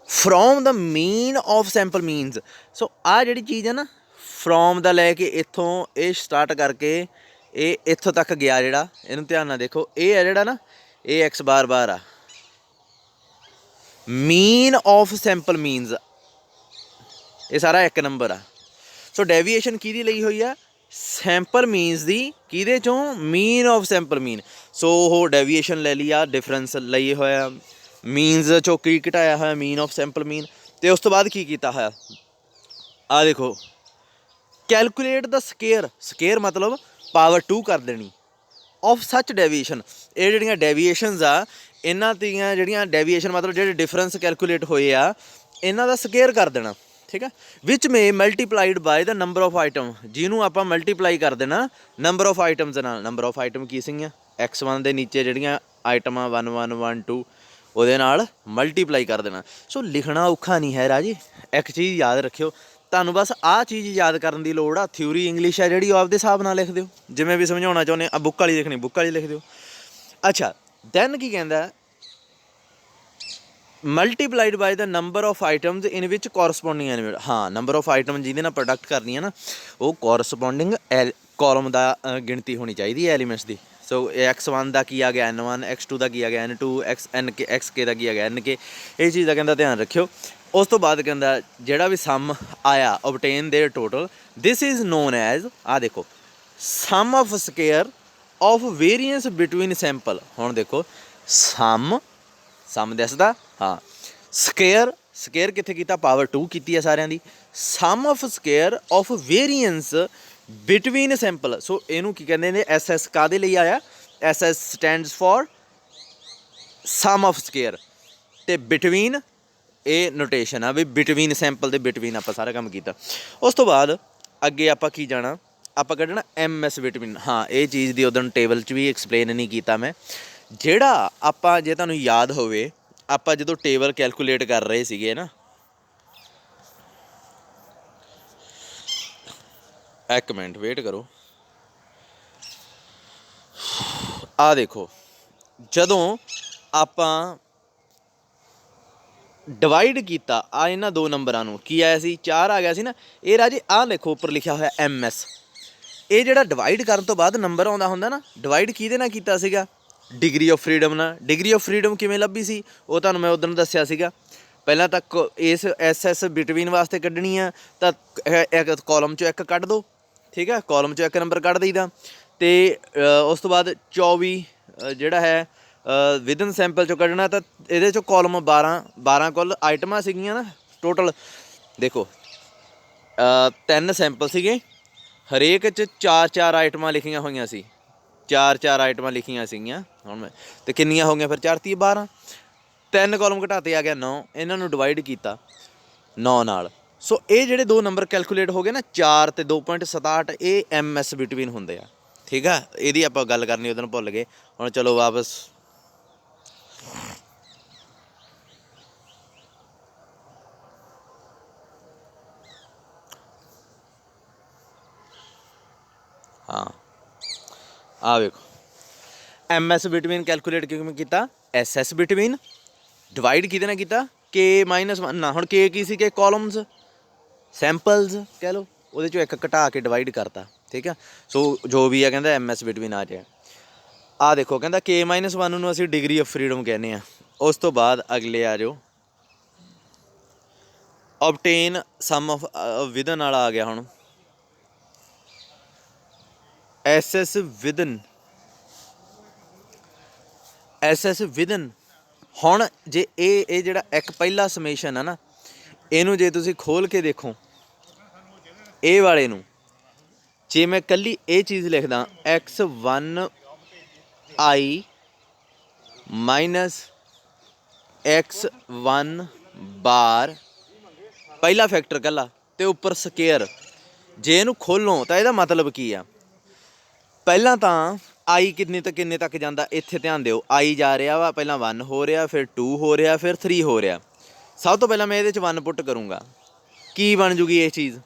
from the mean of sample means. So ਆਹ ਜਿਹੜੀ ਚੀਜ਼ ਹੈ ਨਾ, ਫਰੋਮ ਦਾ ਲੈ ਕੇ ਇੱਥੋਂ ਇਹ ਸਟਾਰਟ ਕਰਕੇ ਇਹ ਇੱਥੋਂ ਤੱਕ ਗਿਆ ਜਿਹੜਾ, ਇਹਨੂੰ ਧਿਆਨ ਨਾਲ ਦੇਖੋ, ਇਹ ਹੈ ਜਿਹੜਾ ਨਾ, ਇਹ x ਬਾਰ ਆ, ਮੀਨ ਆਫ ਸੈਂਪਲ ਮੀਨਸ, ਇਹ ਸਾਰਾ ਇੱਕ ਨੰਬਰ ਆ। ਸੋ ਡੈਵੀਏਸ਼ਨ ਕਿਹਦੀ ਲਈ ਹੋਈ ਆ, ਸੈਂਪਲ ਮੀਨਸ ਦੀ, ਕਿਹਦੇ ਚੋਂ, ਮੀਨ ਆਫ ਸੈਂਪਲ ਮੀਨ। ਸੋ ਉਹ ਡੈਵੀਏਸ਼ਨ ਲੈ ਲਈ ਆ, ਡਿਫਰੈਂਸ ਲਈ ਹੋਇਆ, ਮੀਨਸ ਚੋਂ ਕੀ ਘਟਾਇਆ ਹੋਇਆ, ਮੀਨ ਆਫ ਸੈਂਪਲ ਮੀਨ। ਅਤੇ ਉਸ ਤੋਂ ਬਾਅਦ ਕੀ ਕੀਤਾ ਹੋਇਆ, ਆਹ ਦੇਖੋ, ਕੈਲਕੂਲੇਟ ਦਾ ਸਕੇਅਰ, ਸਕੇਅਰ ਮਤਲਬ ਪਾਵਰ 2 ਕਰ ਦੇਣੀ, ऑफ सच डेविएशन, ये ਜਿਹੜੀਆਂ ਡੈਵੀਏਸ਼ਨਸ ਆ ਇਹਨਾਂ ਦੀਆਂ ਜਿਹੜੀਆਂ ਡੈਵੀਏਸ਼ਨ ਮਤਲਬ ਜਿਹੜੇ ਡਿਫਰੈਂਸ ਕੈਲਕੂਲੇਟ ਹੋਏ ਆ ਇਹਨਾਂ ਦਾ ਸਕੇਅਰ ਕਰ ਦੇਣਾ, ਠੀਕ ਹੈ। Which may multiplied by the number of item, ਜਿਹਨੂੰ ਆਪਾਂ ਮਲਟੀਪਲਾਈ ਕਰ ਦੇਣਾ ਨੰਬਰ ਆਫ ਆਈਟਮਸ ਨਾਲ। ਨੰਬਰ ਆਫ ਆਈਟਮ ਕੀ ਸੀਗੀਆਂ, x1 ਦੇ ਨੀਚੇ ਜਿਹੜੀਆਂ ਆਈਟਮਾਂ 1 1 1 2 ਉਹਦੇ ਨਾਲ ਮਲਟੀਪਲਾਈ ਕਰ ਦੇਣਾ। ਸੋ ਲਿਖਣਾ ਔਖਾ ਨਹੀਂ ਹੈ ਰਾਜੇ, ਇੱਕ ਚੀਜ਼ ਯਾਦ ਰੱਖਿਓ, ਤੁਹਾਨੂੰ ਬਸ ਆਹ ਚੀਜ਼ ਯਾਦ ਕਰਨ ਦੀ ਲੋੜ ਆ। ਥਿਊਰੀ ਇੰਗਲਿਸ਼ ਹੈ ਜਿਹੜੀ ਉਹ ਆਪਦੇ ਹਿਸਾਬ ਨਾਲ ਲਿਖ ਦਿਓ, ਜਿਵੇਂ ਵੀ ਸਮਝਾਉਣਾ ਚਾਹੁੰਦੇ ਆ। ਬੁੱਕ ਵਾਲੀ ਲਿਖਣੀ ਬੁੱਕ ਵਾਲੀ ਲਿਖ ਦਿਓ। ਅੱਛਾ ਦੈਨ ਕੀ ਕਹਿੰਦਾ, multiplied by the number of items in ਵਿਚ ਕੋਰਸਪੋਂਡਿੰਗ ਐਲੀਮੈਂਟ। ਹਾਂ ਨੰਬਰ ਆਫ ਆਈਟਮ ਜਿਹਦੇ ਨਾਲ ਪ੍ਰੋਡਕਟ ਕਰਨੀ ਹੈ ਨਾ ਉਹ ਕੋਰਸਪੋਂਡਿੰਗ ਕਾਲਮ ਦਾ ਗਿਣਤੀ ਹੋਣੀ ਚਾਹੀਦੀ ਹੈ ਐਲੀਮੈਂਟਸ ਦੀ। ਸੋ x1 ਦਾ ਕੀ ਆ ਗਿਆ n1, x2 ਦਾ ਕੀ ਆ ਗਿਆ n2, xk ਦਾ ਕੀ ਆ ਗਿਆ nk। ਇਹ ਚੀਜ਼ ਦਾ ਕਹਿੰਦਾ ਧਿਆਨ ਰੱਖਿਓ। ਉਸ ਤੋਂ ਬਾਅਦ ਕਹਿੰਦਾ ਜਿਹੜਾ ਵੀ ਸਮ ਆਇਆ obtain their total, this is known as, ਆਹ ਦੇਖੋ sum of square of variance between sample. ਹੁਣ ਦੇਖੋ ਸਮ ਦੱਸਦਾ, ਹਾਂ ਸਕੇਅਰ ਕਿੱਥੇ ਕੀਤਾ, ਪਾਵਰ 2 ਕੀਤੀ ਹੈ ਸਾਰਿਆਂ ਦੀ। Sum of square of variance between sample. So ਇਹਨੂੰ ਕੀ ਕਹਿੰਦੇ ਨੇ, SS ਕਾਹਦੇ ਲਈ ਆਇਆ, SS stands for sum of square, ਅਤੇ ਬਿਟਵੀਨ ਇਹ ਨੋਟੇਸ਼ਨ ਆ ਵੀ ਬਿਟਵੀਨ ਸੈਂਪਲ ਦੇ ਬਿਟਵੀਨ ਆਪਾਂ ਸਾਰਾ ਕੰਮ ਕੀਤਾ। ਉਸ ਤੋਂ ਬਾਅਦ ਅੱਗੇ ਆਪਾਂ ਕੀ ਜਾਣਾ, ਆਪਾਂ ਕੱਢਣਾ MS ਬਿਟਵੀਨ। ਹਾਂ ਇਹ ਚੀਜ਼ ਦੀ ਉਦੋਂ ਟੇਬਲ 'ਚ ਵੀ ਐਕਸਪਲੇਨ ਨਹੀਂ ਕੀਤਾ ਮੈਂ। ਜਿਹੜਾ ਆਪਾਂ ਜੇ ਤੁਹਾਨੂੰ ਯਾਦ ਹੋਵੇ ਆਪਾਂ ਜਦੋਂ ਟੇਬਲ ਕੈਲਕੂਲੇਟ ਕਰ ਰਹੇ ਸੀਗੇ ਨਾ, ਇੱਕ ਮਿੰਟ ਵੇਟ ਕਰੋ, ਆਹ ਦੇਖੋ ਜਦੋਂ ਆਪਾਂ ਡਿਵਾਈਡ ਕੀਤਾ ਆ ਇਹਨਾਂ ਦੋ ਨੰਬਰਾਂ ਨੂੰ, ਕੀ ਆਇਆ ਸੀ, 4 ਆ ਗਿਆ ਸੀ ਨਾ। ਇਹ ਰਾਜੇ ਆਹ ਦੇਖੋ ਉੱਪਰ ਲਿਖਿਆ ਹੋਇਆ MS। ਇਹ ਜਿਹੜਾ ਡਿਵਾਈਡ ਕਰਨ ਤੋਂ ਬਾਅਦ ਨੰਬਰ ਆਉਂਦਾ ਹੁੰਦਾ ਨਾ, ਡਿਵਾਈਡ ਕਿਹਦੇ ਨਾਲ ਕੀਤਾ ਸੀਗਾ, ਡਿਗਰੀ ਆਫ ਫਰੀਡਮ ਨਾਲ। ਡਿਗਰੀ ਆਫ ਫਰੀਡਮ ਕਿਵੇਂ ਲੱਭੀ ਸੀ ਉਹ ਤੁਹਾਨੂੰ ਮੈਂ ਉਦੋਂ ਦੱਸਿਆ ਸੀਗਾ। ਪਹਿਲਾਂ ਤਾਂ ਇਸ SS ਬਿਟਵੀਨ ਵਾਸਤੇ ਕੱਢਣੀ ਆ ਤਾਂ ਇੱਕ ਕਾਲਮ 'ਚੋਂ ਇੱਕ ਕੱਢ ਦਿਓ, ਠੀਕ ਹੈ, ਕਾਲਮ 'ਚੋਂ ਇੱਕ ਨੰਬਰ ਕੱਢ ਦਈਦਾ। ਅਤੇ ਉਸ ਤੋਂ ਬਾਅਦ 24 ਜਿਹੜਾ ਹੈ ਵਿਦਨ ਸੈਂਪਲ 'ਚੋਂ ਕੱਢਣਾ, ਤਾਂ ਇਹਦੇ 'ਚੋਂ ਕਾਲਮ 12 ਕੁੱਲ ਆਈਟਮਾਂ ਸੀਗੀਆਂ ਨਾ ਟੋਟਲ। ਦੇਖੋ 3 ਸੈਂਪਲ ਸੀਗੇ, ਹਰੇਕ 'ਚ 4 ਆਈਟਮਾਂ ਲਿਖੀਆਂ ਹੋਈਆਂ ਸੀ, 4 ਆਈਟਮਾਂ ਲਿਖੀਆਂ ਸੀਗੀਆਂ। ਹੁਣ ਮੈਂ ਅਤੇ ਕਿੰਨੀਆਂ ਹੋ ਗਈਆਂ ਫਿਰ, 4 ਤੀਹ 12, 3 ਕਾਲਮ ਘਟਾਤੇ ਆ ਗਿਆ 9। ਇਹਨਾਂ ਨੂੰ ਡਿਵਾਈਡ ਕੀਤਾ 9 ਨਾਲ। ਸੋ ਇਹ ਜਿਹੜੇ ਦੋ ਨੰਬਰ ਕੈਲਕੂਲੇਟ ਹੋ ਗਏ ਨਾ, 4 ਅਤੇ 2.67, ਇਹ MS ਬਿਟਵੀਨ ਹੁੰਦੇ ਆ, ਠੀਕ ਆ। ਇਹਦੀ ਆਪਾਂ ਗੱਲ ਕਰਨੀ ਉਦੋਂ ਭੁੱਲ ਗਏ। ਹੁਣ ਚਲੋ ਵਾਪਸ, ਹਾਂ ਆਹ ਵੇਖੋ MS ਬਿਟਵੀਨ ਕੈਲਕੂਲੇਟ ਕਿਵੇਂ ਕੀਤਾ, SS ਬਿਟਵੀਨ, ਡਿਵਾਈਡ ਕਿਹਦੇ ਨਾਲ ਕੀਤਾ, K-1 ਨਾ। ਹੁਣ K ਕੀ ਸੀ, ਕਿ ਕਾਲਮਸ ਸੈਂਪਲਸ ਕਹਿ ਲਓ, ਉਹਦੇ 'ਚੋਂ ਇੱਕ ਘਟਾ ਕੇ ਡਿਵਾਈਡ ਕਰਤਾ, ਠੀਕ ਆ। ਸੋ ਜੋ ਵੀ ਆ ਕਹਿੰਦਾ MS ਬਿਟਵੀਨ ਆ ਜਾਏ। ਆਹ ਦੇਖੋ ਕਹਿੰਦਾ K-1 ਨੂੰ ਅਸੀਂ ਡਿਗਰੀ ਆਫ ਫਰੀਡਮ ਕਹਿੰਦੇ ਹਾਂ। ਉਸ ਤੋਂ ਬਾਅਦ ਅਗਲੇ ਆ ਜਾਓ, ਓਬਟੇਨ ਸਮ ਆਫ ਵਿਦਨ ਵਾਲਾ ਆ ਗਿਆ। ਹੁਣ SS ਵਿਦਨ। ਹੁਣ ਜੇ ਇਹ ਜਿਹੜਾ ਇੱਕ ਪਹਿਲਾ ਸਮੇਸ਼ਨ ਆ ਨਾ, ਇਹਨੂੰ ਜੇ ਤੁਸੀਂ ਖੋਲ੍ਹ ਕੇ ਦੇਖੋ, ਇਹ ਵਾਲੇ ਨੂੰ ਜੇ ਮੈਂ ਇਕੱਲੀ ਇਹ ਚੀਜ਼ ਲਿਖਦਾ, x1 i ਮਾਈਨਸ x1 ਬਾਰ, ਪਹਿਲਾ ਫੈਕਟਰ ਇਕੱਲਾ, ਅਤੇ ਉੱਪਰ ਸਕੇਅਰ। ਜੇ ਇਹਨੂੰ ਖੋਲ੍ਹੋ ਤਾਂ ਇਹਦਾ ਮਤਲਬ ਕੀ ਆ, ਪਹਿਲਾਂ ਤਾਂ ਆਈ ਕਿੰਨੇ ਤੱਕ ਜਾਂਦਾ, ਇੱਥੇ ਧਿਆਨ ਦਿਓ। ਆਈ ਜਾ ਰਿਹਾ ਵਾ, ਪਹਿਲਾਂ 1 ਹੋ ਰਿਹਾ, ਫਿਰ 2 ਹੋ ਰਿਹਾ, ਫਿਰ 3 ਹੋ ਰਿਹਾ। ਸਭ ਤੋਂ ਪਹਿਲਾਂ ਮੈਂ ਇਹਦੇ 'ਚ 1 ਪੁੱਟ ਕਰੂੰਗਾ, ਕੀ ਬਣ ਜੂਗੀ ਇਹ ਚੀਜ਼,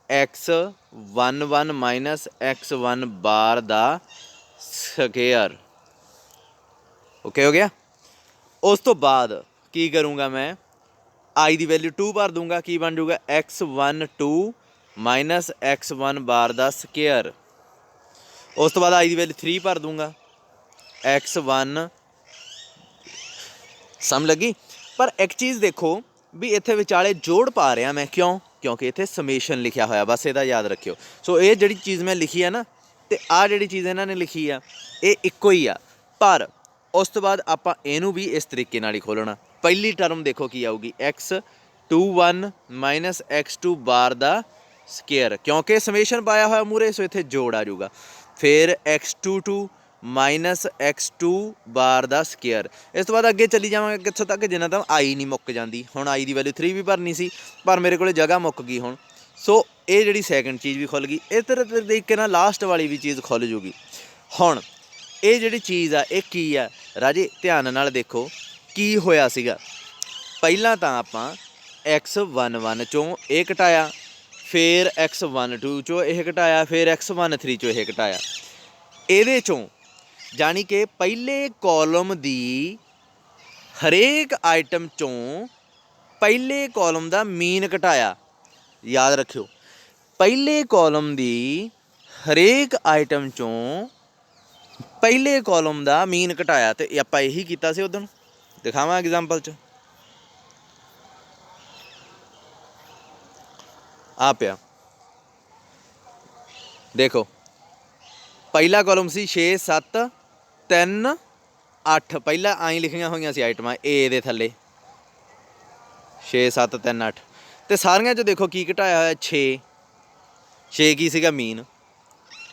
x11 ਮਾਈਨਸ x1 ਬਾਰ ਦਾ ਸਕੇਅਰ। ਓਕੇ ਹੋ ਗਿਆ। ਉਸ ਤੋਂ ਬਾਅਦ ਕੀ ਕਰੂੰਗਾ ਮੈਂ, ਆਈ ਦੀ ਵੈਲਿਊ 2 ਭਰ ਦੂੰਗਾ, ਕੀ ਬਣ ਜੂਗਾ, x12 ਮਾਈਨਸ x1 ਬਾਰ ਦਾ ਸਕੇਅਰ। ਉਸ ਤੋਂ ਬਾਅਦ ਆਈ ਦੀ ਵੈਲਿਊ 3 ਭਰ ਦੂੰਗਾ, x1 ਸਮਝ ਲੱਗੀ। ਪਰ ਇੱਕ ਚੀਜ਼ ਦੇਖੋ ਵੀ ਇੱਥੇ ਵਿਚਾਲੇ ਜੋੜ ਪਾ ਰਿਹਾ ਮੈਂ, ਕਿਉਂਕਿ ਇੱਥੇ ਸਮੇਸ਼ਨ ਲਿਖਿਆ ਹੋਇਆ, ਬਸ ਇਹਦਾ ਯਾਦ ਰੱਖਿਓ। ਸੋ ਇਹ ਜਿਹੜੀ ਚੀਜ਼ ਮੈਂ ਲਿਖੀ ਆ ਨਾ, ਅਤੇ ਆਹ ਜਿਹੜੀ ਚੀਜ਼ ਇਹਨਾਂ ਨੇ ਲਿਖੀ ਆ, ਇਹ ਇੱਕੋ ਹੀ ਆ। ਪਰ ਉਸ ਤੋਂ ਬਾਅਦ ਆਪਾਂ ਇਹਨੂੰ ਵੀ ਇਸ ਤਰੀਕੇ ਨਾਲ ਹੀ ਖੋਲ੍ਹਣਾ। ਪਹਿਲੀ ਟਰਮ ਦੇਖੋ ਕੀ ਆਊਗੀ, x21 ਮਾਈਨਸ x2 ਬਾਰ ਦਾ ਸਕੇਅਰ, ਕਿਉਂਕਿ ਸਮੇਸ਼ਨ ਪਾਇਆ ਹੋਇਆ ਮੂਹਰੇ, ਸੋ ਇੱਥੇ ਜੋੜ ਆ ਜਾਊਗਾ। ਫਿਰ x22 ਮਾਈਨਸ x2 ਬਾਰ ਦਾ ਸਕੇਅਰ। ਇਸ ਤੋਂ ਬਾਅਦ ਅੱਗੇ ਚੱਲੀ ਜਾਵਾਂਗੇ ਕਿੱਥੋਂ ਤੱਕ, ਜਿੰਨਾ ਤਾਂ ਆਈ ਨਹੀਂ ਮੁੱਕ ਜਾਂਦੀ। ਹੁਣ ਆਈ ਦੀ ਵੈਲਿਊ 3 ਵੀ ਭਰਨੀ ਸੀ, ਪਰ ਮੇਰੇ ਕੋਲ ਜਗ੍ਹਾ ਮੁੱਕ ਗਈ ਹੁਣ। ਸੋ ਇਹ ਜਿਹੜੀ ਸੈਕਿੰਡ ਚੀਜ਼ ਵੀ ਖੁੱਲ੍ਹ ਗਈ। ਇਸ ਤਰ੍ਹਾਂ ਤਰੀਕੇ ਨਾਲ ਲਾਸਟ ਵਾਲੀ ਵੀ ਚੀਜ਼ ਖੁੱਲ੍ਹ ਜੂਗੀ। ਹੁਣ ਇਹ ਜਿਹੜੀ ਚੀਜ਼ ਆ ਇਹ ਕੀ ਆ ਰਾਜੇ, ਧਿਆਨ ਨਾਲ ਦੇਖੋ ਕੀ ਹੋਇਆ ਸੀਗਾ। ਪਹਿਲਾਂ ਤਾਂ ਆਪਾਂ x11 ਚੋਂ ਇਹ ਘਟਾਇਆ, ਫਿਰ x12 ਚੋਂ ਇਹ ਘਟਾਇਆ, ਫਿਰ x13 ਚੋਂ ਇਹ ਘਟਾਇਆ। ਇਹਦੇ ਚੋਂ ਜਾਣੀ ਕਿ ਪਹਿਲੇ ਕਾਲਮ ਦੀ ਹਰੇਕ ਆਈਟਮ ਚੋਂ ਪਹਿਲੇ ਕਾਲਮ ਦਾ ਮੀਨ ਘਟਾਇਆ। ਯਾਦ ਰੱਖਿਓ, ਪਹਿਲੇ ਕਾਲਮ ਦੀ ਹਰੇਕ ਆਈਟਮ ਚੋਂ ਪਹਿਲੇ ਕਾਲਮ ਦਾ ਮੀਨ ਘਟਾਇਆ। ਅਤੇ ਆਪਾਂ ਇਹੀ ਕੀਤਾ ਸੀ ਉਦੋਂ, ਦਿਖਾਵਾਂ ਐਗਜ਼ਾਮਪਲ 'ਚ। ਆ ਪਿਆ ਦੇਖੋ, ਪਹਿਲਾ ਕਾਲਮ ਸੀ 6 7 3 8। ਪਹਿਲਾਂ ਆਈ ਲਿਖੀਆਂ ਹੋਈਆਂ ਸੀ ਆਈਟਮਾਂ ਏ ਦੇ ਥੱਲੇ 6 7 3 8। ਅਤੇ ਸਾਰੀਆਂ 'ਚ ਦੇਖੋ ਕੀ ਘਟਾਇਆ ਹੋਇਆ 6। 6 ਕੀ ਸੀਗਾ, ਮੀਨ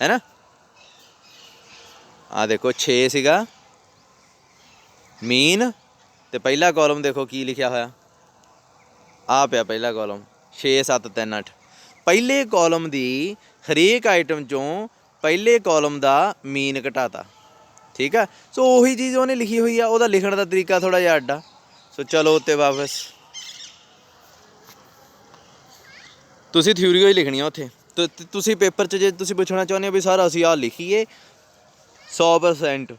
ਹੈ ਨਾ। ਆਹ ਦੇਖੋ 6 ਸੀਗਾ ਮੀਨ, ਅਤੇ ਪਹਿਲਾ ਕਾਲਮ ਦੇਖੋ ਕੀ ਲਿਖਿਆ ਹੋਇਆ, ਆ ਪਿਆ ਪਹਿਲਾ ਕਾਲਮ 6 7 3 8। ਪਹਿਲੇ ਕਾਲਮ ਦੀ ਹਰੇਕ ਆਈਟਮ 'ਚੋਂ ਪਹਿਲੇ ਕਾਲਮ ਦਾ ਮੀਨ ਘਟਾਤਾ। ਠੀਕ ਆ। ਸੋ ਉਹੀ ਚੀਜ਼ ਉਹਨੇ ਲਿਖੀ ਹੋਈ ਆ, ਉਹਦਾ ਲਿਖਣ ਦਾ ਤਰੀਕਾ ਥੋੜ੍ਹਾ ਜਿਹਾ ਅੱਡ ਆ। ਸੋ ਚਲੋ ਉੱਤੇ ਵਾਪਸ, ਤੁਸੀਂ ਥਿਊਰੀ ਹੀ ਲਿਖਣੀ ਆ ਉੱਥੇ। ਤੁਸੀਂ ਪੇਪਰ 'ਚ ਜੇ ਤੁਸੀਂ ਪੁੱਛਣਾ ਚਾਹੁੰਦੇ ਹੋ ਵੀ ਸਰ ਅਸੀਂ ਆਹ ਲਿਖੀਏ, 100%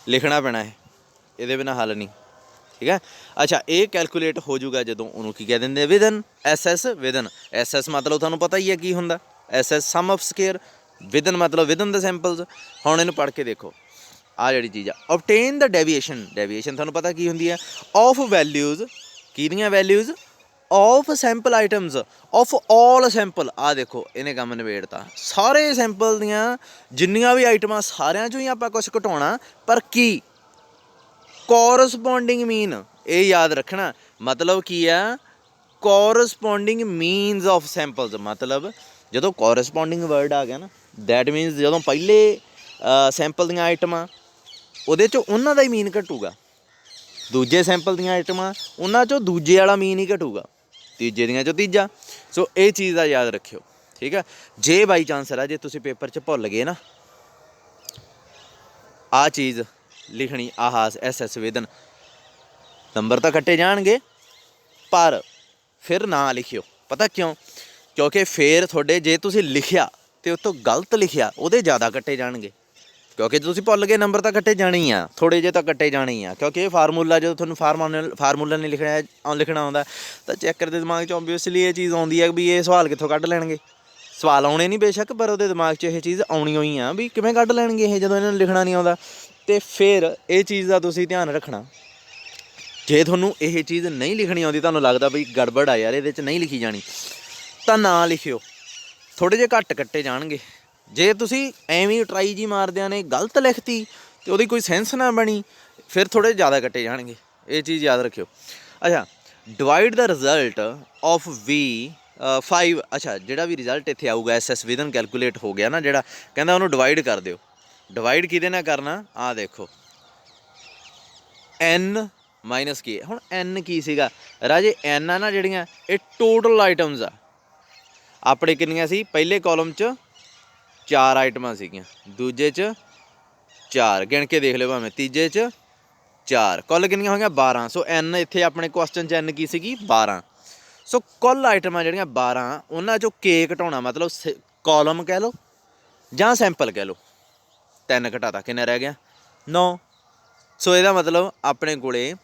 ਲਿਖਣਾ ਪੈਣਾ ਹੈ, ਇਹਦੇ ਬਿਨਾਂ ਹੱਲ ਨਹੀਂ। ਠੀਕ ਹੈ। ਅੱਛਾ, ਇਹ ਕੈਲਕੂਲੇਟ ਹੋ ਜਾਊਗਾ ਜਦੋਂ ਉਹਨੂੰ ਕੀ ਕਹਿ ਦਿੰਦੇ ਵਿਦਨ SS। ਵਿਦਨ SS ਮਤਲਬ ਤੁਹਾਨੂੰ ਪਤਾ ਹੀ ਹੈ ਕੀ ਹੁੰਦਾ, SS sum of square. Within ਮਤਲਬ ਵਿਦਨ ਦ ਸੈਂਪਲਸ। ਹੁਣ ਇਹਨੂੰ ਪੜ੍ਹ ਕੇ ਦੇਖੋ, ਆਹ ਜਿਹੜੀ ਚੀਜ਼ ਆ ਓਬਟੇਨ ਦਾ ਡੈਵੀਏਸ਼ਨ। ਡੈਵੀਏਸ਼ਨ ਤੁਹਾਨੂੰ ਪਤਾ ਕੀ ਹੁੰਦੀ ਹੈ, ਆਫ ਵੈਲਿਊਜ਼। ਕਿਹਦੀਆਂ values? Of sample items of all sample. ਆਹ ਦੇਖੋ ਇਹਨੇ ਕੰਮ ਨਿਬੇੜਤਾ। ਸਾਰੇ ਸੈਂਪਲ ਦੀਆਂ ਜਿੰਨੀਆਂ ਵੀ ਆਈਟਮਾਂ ਸਾਰਿਆਂ 'ਚੋਂ ਹੀ ਆਪਾਂ ਕੁਛ ਘਟਾਉਣਾ, ਪਰ ਕੀ ਕੋਰਸਪੋਂਡਿੰਗ ਮੀਨ। ਇਹ ਯਾਦ ਰੱਖਣਾ। ਮਤਲਬ ਕੀ ਆ, ਕੋਰਸਪੋਂਡਿੰਗ ਮੀਨਸ ਆਫ ਸੈਂਪਲਸ। ਮਤਲਬ ਜਦੋਂ ਕੋਰਸਪੋਂਡਿੰਗ ਵਰਡ ਆ ਗਿਆ ਨਾ, ਦੈਟ ਮੀਨਸ ਜਦੋਂ ਪਹਿਲੇ ਸੈਂਪਲ ਦੀਆਂ ਆਈਟਮਾਂ ਉਹਦੇ 'ਚੋਂ ਉਹਨਾਂ ਦਾ ਹੀ ਮੀਨ ਘਟੂਗਾ, ਦੂਜੇ ਸੈਂਪਲ ਦੀਆਂ ਆਈਟਮਾਂ ਉਹਨਾਂ 'ਚੋਂ ਦੂਜੇ ਵਾਲਾ ਮੀਨ ਹੀ ਘਟੂਗਾ, ਤੀਜੇ ਦੀਆਂ 'ਚੋਂ ਤੀਜਾ। ਸੋ ਇਹ ਚੀਜ਼ ਦਾ ਯਾਦ ਰੱਖਿਓ। ਠੀਕ ਆ। ਜੇ ਬਾਈ ਚਾਂਸ ਆ ਜੇ ਤੁਸੀਂ ਪੇਪਰ 'ਚ ਭੁੱਲ ਗਏ ਨਾ ਆਹ ਚੀਜ਼ ਲਿਖਣੀ, ਆਹ SS ਵਿਦਨ, ਨੰਬਰ ਤਾਂ ਕੱਟੇ ਜਾਣਗੇ, ਪਰ ਫਿਰ ਨਾ ਲਿਖਿਓ। ਪਤਾ ਕਿਉਂ? ਕਿਉਂਕਿ ਫਿਰ ਤੁਹਾਡੇ ਜੇ ਤੁਸੀਂ ਲਿਖਿਆ ਅਤੇ ਉਹ ਤੋਂ ਗਲਤ ਲਿਖਿਆ ਉਹਦੇ ਜ਼ਿਆਦਾ ਕੱਟੇ ਜਾਣਗੇ। ਕਿਉਂਕਿ ਤੁਸੀਂ ਭੁੱਲ ਗਏ, ਨੰਬਰ ਤਾਂ ਕੱਟੇ ਜਾਣੇ ਹੀ ਆ, ਥੋੜ੍ਹੇ ਜਿਹੇ ਤਾਂ ਕੱਟੇ ਜਾਣੇ ਹੀ ਆ। ਕਿਉਂਕਿ ਇਹ ਫਾਰਮੂਲਾ ਜਦੋਂ ਤੁਹਾਨੂੰ ਫਾਰਮੂਲਾ ਨਹੀਂ ਲਿਖਣਾ ਆਉਂਦਾ ਤਾਂ ਚੈੱਕਰ ਦੇ ਦਿਮਾਗ 'ਚ ਓਬਵੀਅਸਲੀ ਇਹ ਚੀਜ਼ ਆਉਂਦੀ ਹੈ ਵੀ ਇਹ ਸਵਾਲ ਕਿੱਥੋਂ ਕੱਢ ਲੈਣਗੇ। ਸਵਾਲ ਆਉਣੇ ਨਹੀਂ ਬੇਸ਼ੱਕ, ਪਰ ਉਹਦੇ ਦਿਮਾਗ 'ਚ ਇਹ ਚੀਜ਼ ਆਉਣੀ ਹੋਈ ਆ ਵੀ ਕਿਵੇਂ ਕੱਢ ਲੈਣਗੇ ਇਹ ਜਦੋਂ ਇਹਨਾਂ ਨੂੰ ਲਿਖਣਾ ਨਹੀਂ ਆਉਂਦਾ। ਅਤੇ ਫਿਰ ਇਹ ਚੀਜ਼ ਦਾ ਤੁਸੀਂ ਧਿਆਨ ਰੱਖਣਾ, ਜੇ ਤੁਹਾਨੂੰ ਇਹ ਚੀਜ਼ ਨਹੀਂ ਲਿਖਣੀ ਆਉਂਦੀ, ਤੁਹਾਨੂੰ ਲੱਗਦਾ ਬਈ ਗੜਬੜ ਆ ਯਾਰ ਇਹਦੇ 'ਚ ਨਹੀਂ ਲਿਖੀ ਜਾਣੀ, ਤਾਂ ਨਾ ਲਿਖਿਓ, ਥੋੜ੍ਹੇ ਜਿਹੇ ਘੱਟ ਕੱਟੇ ਜਾਣਗੇ। ਜੇ ਤੁਸੀਂ ਐਵੇਂ ਟਰਾਈ ਜੀ ਮਾਰਦਿਆਂ ਨੇ ਗਲਤ ਲਿਖਤੀ ਅਤੇ ਉਹਦੀ ਕੋਈ ਸੈਂਸ ਨਾ ਬਣੀ, ਫਿਰ ਥੋੜ੍ਹੇ ਜ਼ਿਆਦਾ ਕੱਟੇ ਜਾਣਗੇ। ਇਹ ਚੀਜ਼ ਯਾਦ ਰੱਖਿਓ। ਅੱਛਾ, divide the result of V5। ਅੱਛਾ, ਜਿਹੜਾ ਵੀ ਰਿਜ਼ਲਟ ਇੱਥੇ ਆਊਗਾ SS ਵਿਦਨ ਕੈਲਕੂਲੇਟ ਹੋ ਗਿਆ ਨਾ, ਜਿਹੜਾ ਕਹਿੰਦਾ ਉਹਨੂੰ ਡਿਵਾਈਡ ਕਰ ਦਿਓ। ਡਿਵਾਈਡ ਕਿਹਦੇ ਨਾਲ ਕਰਨਾ? ਆਹ ਦੇਖੋ N ਮਾਈਨਸ K। ਹੁਣ N ਕੀ ਸੀਗਾ ਰਾਜੇ? N ਆ ਨਾ ਜਿਹੜੀਆਂ, ਇਹ ਟੋਟਲ ਆਈਟਮਸ ਆ ਆਪਣੇ। ਕਿੰਨੀਆਂ ਸੀ? ਪਹਿਲੇ ਕਾਲਮ 'ਚ 4 ਆਈਟਮਾਂ ਸੀਗੀਆਂ, ਦੂਜੇ 'ਚ 4, ਗਿਣ ਕੇ ਦੇਖ ਲਿਓ ਭਾਵੇਂ, ਤੀਜੇ 'ਚ 4, ਕੁੱਲ ਕਿੰਨੀਆਂ ਹੋਈਆਂ? 12। ਸੋ N ਇੱਥੇ ਆਪਣੇ ਕੁਐਸਚਨ 'ਚ N ਕੀ ਸੀਗੀ? 12। ਸੋ ਕੁੱਲ ਆਈਟਮਾਂ ਜਿਹੜੀਆਂ 12, ਉਹਨਾਂ 'ਚੋਂ K ਘਟਾਉਣਾ, ਮਤਲਬ ਕਾਲਮ ਕਹਿ ਲਓ ਜਾਂ ਸੈਂਪਲ ਕਹਿ ਲਓ। 3 ਘਟਾਤਾ, ਕਿੰਨਾ ਰਹਿ ਗਿਆ? 9। ਸੋ ਇਹਦਾ ਮਤਲਬ ਆਪਣੇ ਕੋਲੇ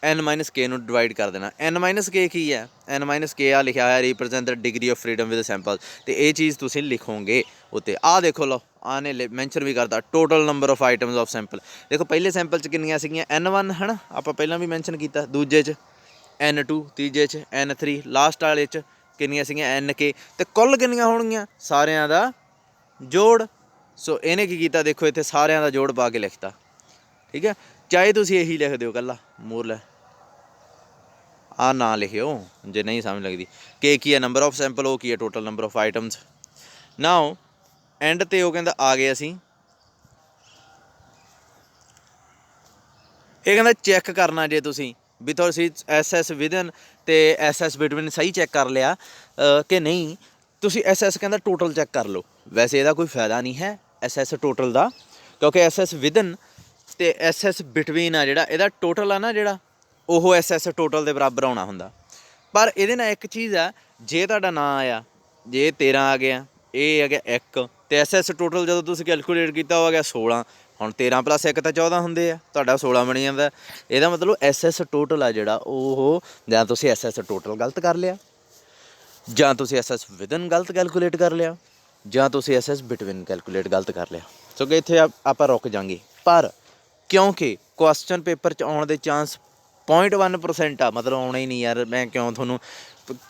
N-K ਨੂੰ ਡਿਵਾਈਡ ਕਰ ਦੇਣਾ। N-K ਕੀ ਹੈ? N-K ਆ ਲਿਖਿਆ ਹੋਇਆ represent the degree of freedom with sample. ਅਤੇ ਇਹ ਚੀਜ਼ ਤੁਸੀਂ ਲਿਖੋਗੇ ਉੱਤੇ। ਆਹ ਦੇਖੋ ਲਓ, ਆਹ ਨੇ ਮੈਂਸ਼ਨ ਵੀ ਕਰਤਾ total number of items of sample. ਦੇਖੋ ਪਹਿਲੇ ਸੈਂਪਲ 'ਚ ਕਿੰਨੀਆਂ ਸੀਗੀਆਂ? N1 ਹੈ ਨਾ, ਆਪਾਂ ਪਹਿਲਾਂ ਵੀ ਮੈਂਸ਼ਨ ਕੀਤਾ। ਦੂਜੇ 'ਚ N2, ਤੀਜੇ 'ਚ N3, ਲਾਸਟ ਵਾਲੇ 'ਚ ਕਿੰਨੀਆਂ ਸੀਗੀਆਂ? N-K। ਅਤੇ ਕੁੱਲ ਕਿੰਨੀਆਂ ਹੋਣਗੀਆਂ? ਸਾਰਿਆਂ ਦਾ ਜੋੜ। ਸੋ ਇਹਨੇ ਕੀ ਕੀਤਾ? ਦੇਖੋ ਇੱਥੇ ਸਾਰਿਆਂ ਦਾ ਜੋੜ ਪਾ ਕੇ ਲਿਖਤਾ। ਠੀਕ ਹੈ। ਚਾਹੇ ਤੁਸੀਂ ਇਹੀ ਲਿਖ ਦਿਓ ਇਕੱਲਾ ਮੋਰਲੇ, ਆਹ ਨਾ ਲਿਖਿਓ ਜੇ ਨਹੀਂ ਸਮਝ ਲੱਗਦੀ। K ਕੀ ਹੈ? Number of sample. ਉਹ ਕੀ ਹੈ? Total number of items. Now and 'ਤੇ ਉਹ ਕਹਿੰਦਾ ਆ ਗਏ ਅਸੀਂ ਇਹ ਕਹਿੰਦਾ ਚੈੱਕ ਕਰਨਾ ਜੇ ਤੁਸੀਂ ਵੀ ਤੁਸੀਂ ਐਸ ਵਿਦਨ ਤੇ ਐਸ ਬਿਟਵੀਨ ਸਹੀ ਚੈੱਕ ਕਰ ਲਿਆ ਕਿ ਨਹੀਂ, ਤੁਸੀਂ ਐਸ ਕਹਿੰਦਾ ਟੋਟਲ ਚੈੱਕ ਕਰ ਲਓ। ਵੈਸੇ ਇਹਦਾ ਕੋਈ ਫਾਇਦਾ ਨਹੀਂ ਹੈ ਐਸ ਟੋਟਲ ਦਾ, ਕਿਉਂਕਿ ਐਸ ਵਿਦਨ ਤੇ ਐਸ ਬਿਟਵੀਨ ਆ ਜਿਹੜਾ ਇਹਦਾ ਟੋਟਲ ਆ ਨਾ ਜਿਹੜਾ, ਉਹ ਐਸ ਟੋਟਲ ਦੇ ਬਰਾਬਰ ਆਉਣਾ ਹੁੰਦਾ। ਪਰ ਇਹਦੇ ਨਾਲ ਇੱਕ ਚੀਜ਼ ਆ, ਜੇ ਤੁਹਾਡਾ ਨਾਂ ਆਇਆ, ਜੇ 13 ਆ ਗਿਆ, ਇਹ ਆ ਗਿਆ 1 ਤੇ ਐਸ ਟੋਟਲ ਜਦੋਂ ਤੁਸੀਂ ਕੈਲਕੂਲੇਟ ਕੀਤਾ ਉਹ ਆ ਗਿਆ 16। ਹੁਣ 13 + 1 ਤਾਂ 14 ਹੁੰਦੇ ਆ, ਤੁਹਾਡਾ 16 ਬਣੀ ਜਾਂਦਾ। ਇਹਦਾ ਮਤਲਬ ਐਸ ਟੋਟਲ ਆ ਜਿਹੜਾ ਉਹ, ਜਾਂ ਤੁਸੀਂ ਐਸ ਟੋਟਲ ਗਲਤ ਕਰ ਲਿਆ, ਜਾਂ ਤੁਸੀਂ ਐਸ ਵਿਦਨ ਗਲਤ ਕੈਲਕੂਲੇਟ ਕਰ ਲਿਆ, ਜਾਂ ਤੁਸੀਂ ਐਸ ਬਿਟਵੀਨ ਕੈਲਕੂਲੇਟ ਗਲਤ ਕਰ ਲਿਆ। ਸੋ ਕਿ ਇੱਥੇ ਆਪਾਂ ਰੁਕ ਜਾਂਗੇ। ਪਰ ਕਿਉਂਕਿ ਕੁਐਸਚਨ ਪੇਪਰ 'ਚ ਆਉਣ ਦੇ ਚਾਂਸ 0.1% ਆ, ਮਤਲਬ ਆਉਣਾ ਹੀ ਨਹੀਂ ਯਾਰ, ਮੈਂ ਕਿਉਂ ਤੁਹਾਨੂੰ,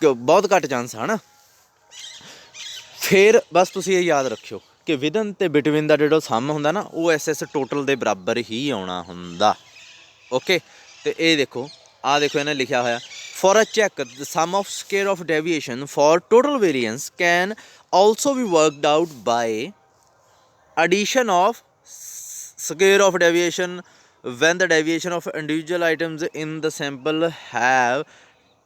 ਬਹੁਤ ਘੱਟ ਚਾਂਸ ਆ ਨਾ। ਫਿਰ ਬਸ ਤੁਸੀਂ ਇਹ ਯਾਦ ਰੱਖਿਓ ਕਿ ਵਿਦਨ ਤੇ ਬਿਟਵੀਨ ਦਾ ਜਿਹੜਾ ਸਮ ਹੁੰਦਾ ਨਾ, ਉਹ ਐਸ ਟੋਟਲ ਦੇ ਬਰਾਬਰ ਹੀ ਆਉਣਾ ਹੁੰਦਾ। ਓਕੇ, ਤੇ ਇਹ ਦੇਖੋ, ਆਹ ਦੇਖੋ ਇਹਨੇ ਲਿਖਿਆ ਹੋਇਆ, for a check the sum of square of deviation for total variance can also be worked out by addition of square of deviation when the deviation of individual items in the sample have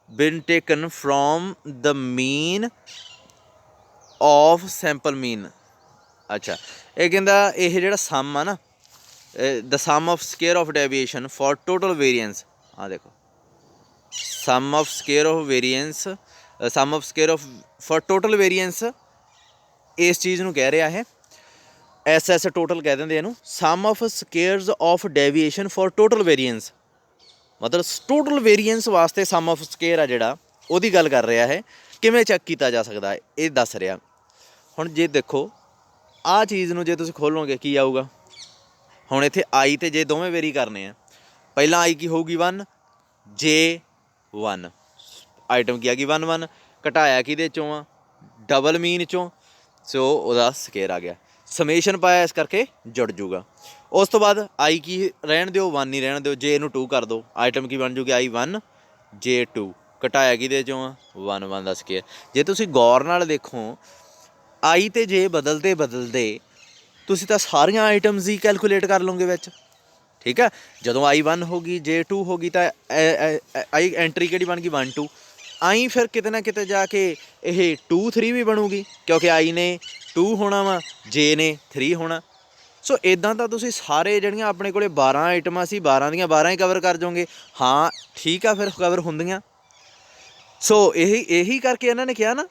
been taken from the mean of sample mean। ਅੱਛਾ, ਇਹ ਕਹਿੰਦਾ ਇਹ ਜਿਹੜਾ sum ਆ ਨਾ, the sum of square of deviation for total variance, ਆਹ ਦੇਖੋ sum of square of variance, sum of square of for total variance, ਇਸ ਚੀਜ਼ ਨੂੰ ਕਹਿ ਰਿਹਾ ਹੈ ਐਸ ਟੋਟਲ ਕਹਿ ਦਿੰਦੇ ਇਹਨੂੰ। Sum of squares of deviation for total variance, ਮਤਲਬ ਟੋਟਲ ਵੇਰੀਐਂਸ ਵਾਸਤੇ ਸਮ ਆਫ ਸਕੇਅਰ ਆ ਜਿਹੜਾ, ਉਹਦੀ ਗੱਲ ਕਰ ਰਿਹਾ ਹੈ। ਕਿਵੇਂ ਚੈੱਕ ਕੀਤਾ ਜਾ ਸਕਦਾ ਹੈ ਇਹ ਦੱਸ ਰਿਹਾ। ਹੁਣ ਜੇ ਦੇਖੋ ਆਹ ਚੀਜ਼ ਨੂੰ ਜੇ ਤੁਸੀਂ ਖੋਲੋਗੇ ਕੀ ਆਊਗਾ, ਹੁਣ ਇੱਥੇ ਆਈ ਤੇ ਜੇ ਦੋਵੇਂ ਵੇਰੀ ਕਰਨੇ ਆ, ਪਹਿਲਾਂ ਆਈ ਕੀ ਹੋਊਗੀ 1, ਜੇ 1, ਆਈਟਮ ਕੀ ਆ ਗਈ 1 1, ਘਟਾਇਆ ਕਿਹਦੇ ਚੋਂ ਆ, ਡਬਲ ਮੀਨ ਚੋਂ, ਸੋ ਉਹਦਾ ਸਕੇਅਰ ਆ ਗਿਆ, ਸਮੇਸ਼ਨ ਪਾਇਆ ਇਸ ਕਰਕੇ ਜੁੜ ਜੂਗਾ। ਉਸ ਤੋਂ ਬਾਅਦ ਆਈ ਕੀ ਰਹਿਣ ਦਿਓ, 1 ਹੀ ਰਹਿਣ ਦਿਓ, ਜੇ ਇਹਨੂੰ 2 ਕਰ ਦਿਓ, ਆਈਟਮ ਕੀ ਬਣ ਜੂਗੀ ਆਈ 1 ਜੇ 2, ਘਟਾਇਆ ਕਿਹਦੇ ਚੋਂ ਆ 1 1 ਦਾ ਸਕੇਅਰ। ਜੇ ਤੁਸੀਂ ਗੌਰ ਨਾਲ ਦੇਖੋ, ਆਈ ਤੇ ਜੇ ਬਦਲਦੇ ਤੁਸੀਂ ਤਾਂ ਸਾਰੀਆਂ ਆਈਟਮਸ ਹੀ ਕੈਲਕੂਲੇਟ ਕਰ ਲਓਗੇ ਵਿੱਚ, ਠੀਕ ਹੈ। ਜਦੋਂ ਆਈ 1 ਹੋ ਗਈ, ਜੇ 2 ਹੋ ਗਈ, ਤਾਂ ਆਈ ਐਂਟਰੀ ਕਿਹੜੀ ਬਣ ਗਈ 1 2। ਆਈ ਫਿਰ ਕਿਤੇ ਨਾ ਕਿਤੇ ਜਾ ਕੇ ਇਹ 2 3 ਵੀ ਬਣੂਗੀ, ਕਿਉਂਕਿ ਆਈ ਨੇ 2 ਹੋਣਾ ਵਾ, ਜੇ ਨੇ 3 ਹੋਣਾ। ਸੋ ਇੱਦਾਂ ਤਾਂ ਤੁਸੀਂ ਸਾਰੇ ਜਿਹੜੀਆਂ ਆਪਣੇ ਕੋਲ 12 ਆਈਟਮਾਂ ਸੀ, 12 ਦੀਆਂ 12 ਹੀ ਕਵਰ ਕਰ ਜਾਓਗੇ। ਹਾਂ ਠੀਕ ਆ, ਫਿਰ ਕਵਰ ਹੁੰਦੀਆਂ। ਸੋ ਇਹੀ ਕਰਕੇ ਇਹਨਾਂ ਨੇ ਕਿਹਾ ਨਾ,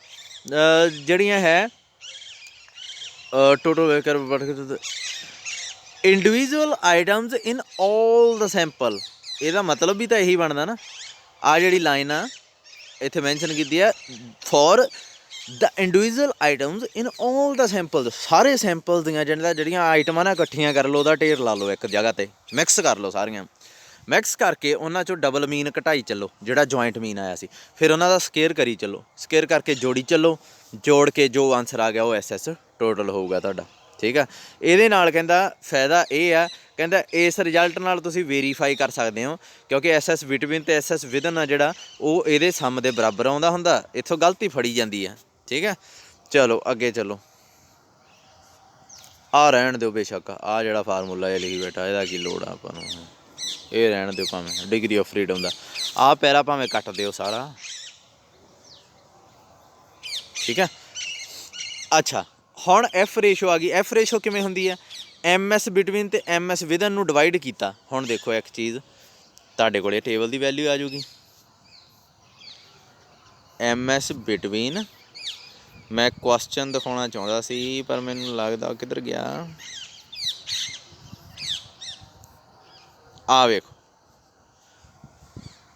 ਜਿਹੜੀਆਂ ਹੈ ਟੋਟਲ ਇੰਡੀਵਿਜੂਅਲ ਆਈਟਮਸ ਇਨ ਆਲ ਦਾ ਸੈਂਪਲ, ਇਹਦਾ ਮਤਲਬ ਵੀ ਤਾਂ ਇਹੀ ਬਣਦਾ ਨਾ। ਆਹ ਜਿਹੜੀ ਲਾਈਨ ਆ ਇੱਥੇ ਮੈਂਸ਼ਨ ਕੀਤੀ ਆ, for the individual items in all the sample, ਸਾਰੇ ਸੈਂਪਲ ਦੀਆਂ ਜਿਹੜੀਆਂ ਆਈਟਮਾਂ ਨਾ ਇਕੱਠੀਆਂ ਕਰ ਲਓ, ਉਹਦਾ ਢੇਰ ਲਾ ਲਓ ਇੱਕ ਜਗ੍ਹਾ 'ਤੇ, ਮਿਕਸ ਕਰ ਲਓ ਸਾਰੀਆਂ, ਮਿਕਸ ਕਰਕੇ ਉਹਨਾਂ 'ਚੋਂ ਡਬਲ ਮੀਨ ਘਟਾਈ ਚੱਲੋ, ਜਿਹੜਾ ਜੁਆਇੰਟ ਮੀਨ ਆਇਆ ਸੀ, ਫਿਰ ਉਹਨਾਂ ਦਾ ਸਕੇਅਰ ਕਰੀ ਚੱਲੋ, ਸਕੇਅਰ ਕਰਕੇ ਜੋੜੀ ਚੱਲੋ, ਜੋੜ ਕੇ ਜੋ ਆਨਸਰ ਆ ਗਿਆ ਉਹ ਐਸ ਟੋਟਲ ਹੋਊਗਾ ਤੁਹਾਡਾ, ਠੀਕ ਆ। ਇਹਦੇ ਨਾਲ ਕਹਿੰਦਾ ਫਾਇਦਾ ਇਹ ਆ, ਕਹਿੰਦਾ ਇਸ ਰਿਜ਼ਲਟ ਨਾਲ ਤੁਸੀਂ ਵੇਰੀਫਾਈ ਕਰ ਸਕਦੇ ਹੋ, ਕਿਉਂਕਿ ਐਸ ਬਿਟਵੀਨ ਤੇ ਐਸ ਵਿਦਨ ਆ ਜਿਹੜਾ, ਉਹ ਇਹਦੇ ਸਮ ਦੇ ਬਰਾਬਰ ਆਉਂਦਾ ਹੁੰਦਾ। ਇੱਥੋਂ ਗਲਤੀ ਫੜੀ ਜਾਂਦੀ ਆ, ਠੀਕ ਹੈ। ਚਲੋ ਅੱਗੇ ਚਲੋ, ਆਹ ਰਹਿਣ ਦਿਓ ਬੇਸ਼ੱਕ, ਆਹ ਜਿਹੜਾ ਫਾਰਮੂਲਾ ਇਹ ਲਿਖੀ ਬੈਠਾ, ਇਹਦਾ ਕੀ ਲੋੜ ਆ ਆਪਾਂ ਨੂੰ, ਇਹ ਰਹਿਣ ਦਿਓ, ਭਾਵੇਂ ਡਿਗਰੀ ਆਫ ਫਰੀਡਮ ਦਾ ਆਹ ਪੈਰਾ ਭਾਵੇਂ ਕੱਟ ਦਿਓ ਸਾਰਾ, ਠੀਕ ਹੈ। ਅੱਛਾ, ਹੁਣ ਐਫ ਰੇਸ਼ੋ ਆ ਗਈ। ਐਫ ਰੇਸ਼ੋ ਕਿਵੇਂ ਹੁੰਦੀ ਹੈ, ਐਮ ਐਸ ਬਿਟਵੀਨ ਤੇ ਐਮ ਐਸ ਵਿਦਨ ਨੂੰ ਡਿਵਾਈਡ ਕੀਤਾ। ਹੁਣ ਦੇਖੋ ਇੱਕ ਚੀਜ਼, ਤੁਹਾਡੇ ਕੋਲ ਟੇਬਲ ਦੀ ਵੈਲਿਊ ਆ ਜੂਗੀ, ਐਮ ਐਸ ਬਿਟਵੀਨ, ਮੈਂ ਕੁਐਸਚਨ ਦਿਖਾਉਣਾ ਚਾਹੁੰਦਾ ਸੀ ਪਰ ਮੈਨੂੰ ਲੱਗਦਾ ਕਿੱਧਰ ਗਿਆ, ਆ ਵੇਖੋ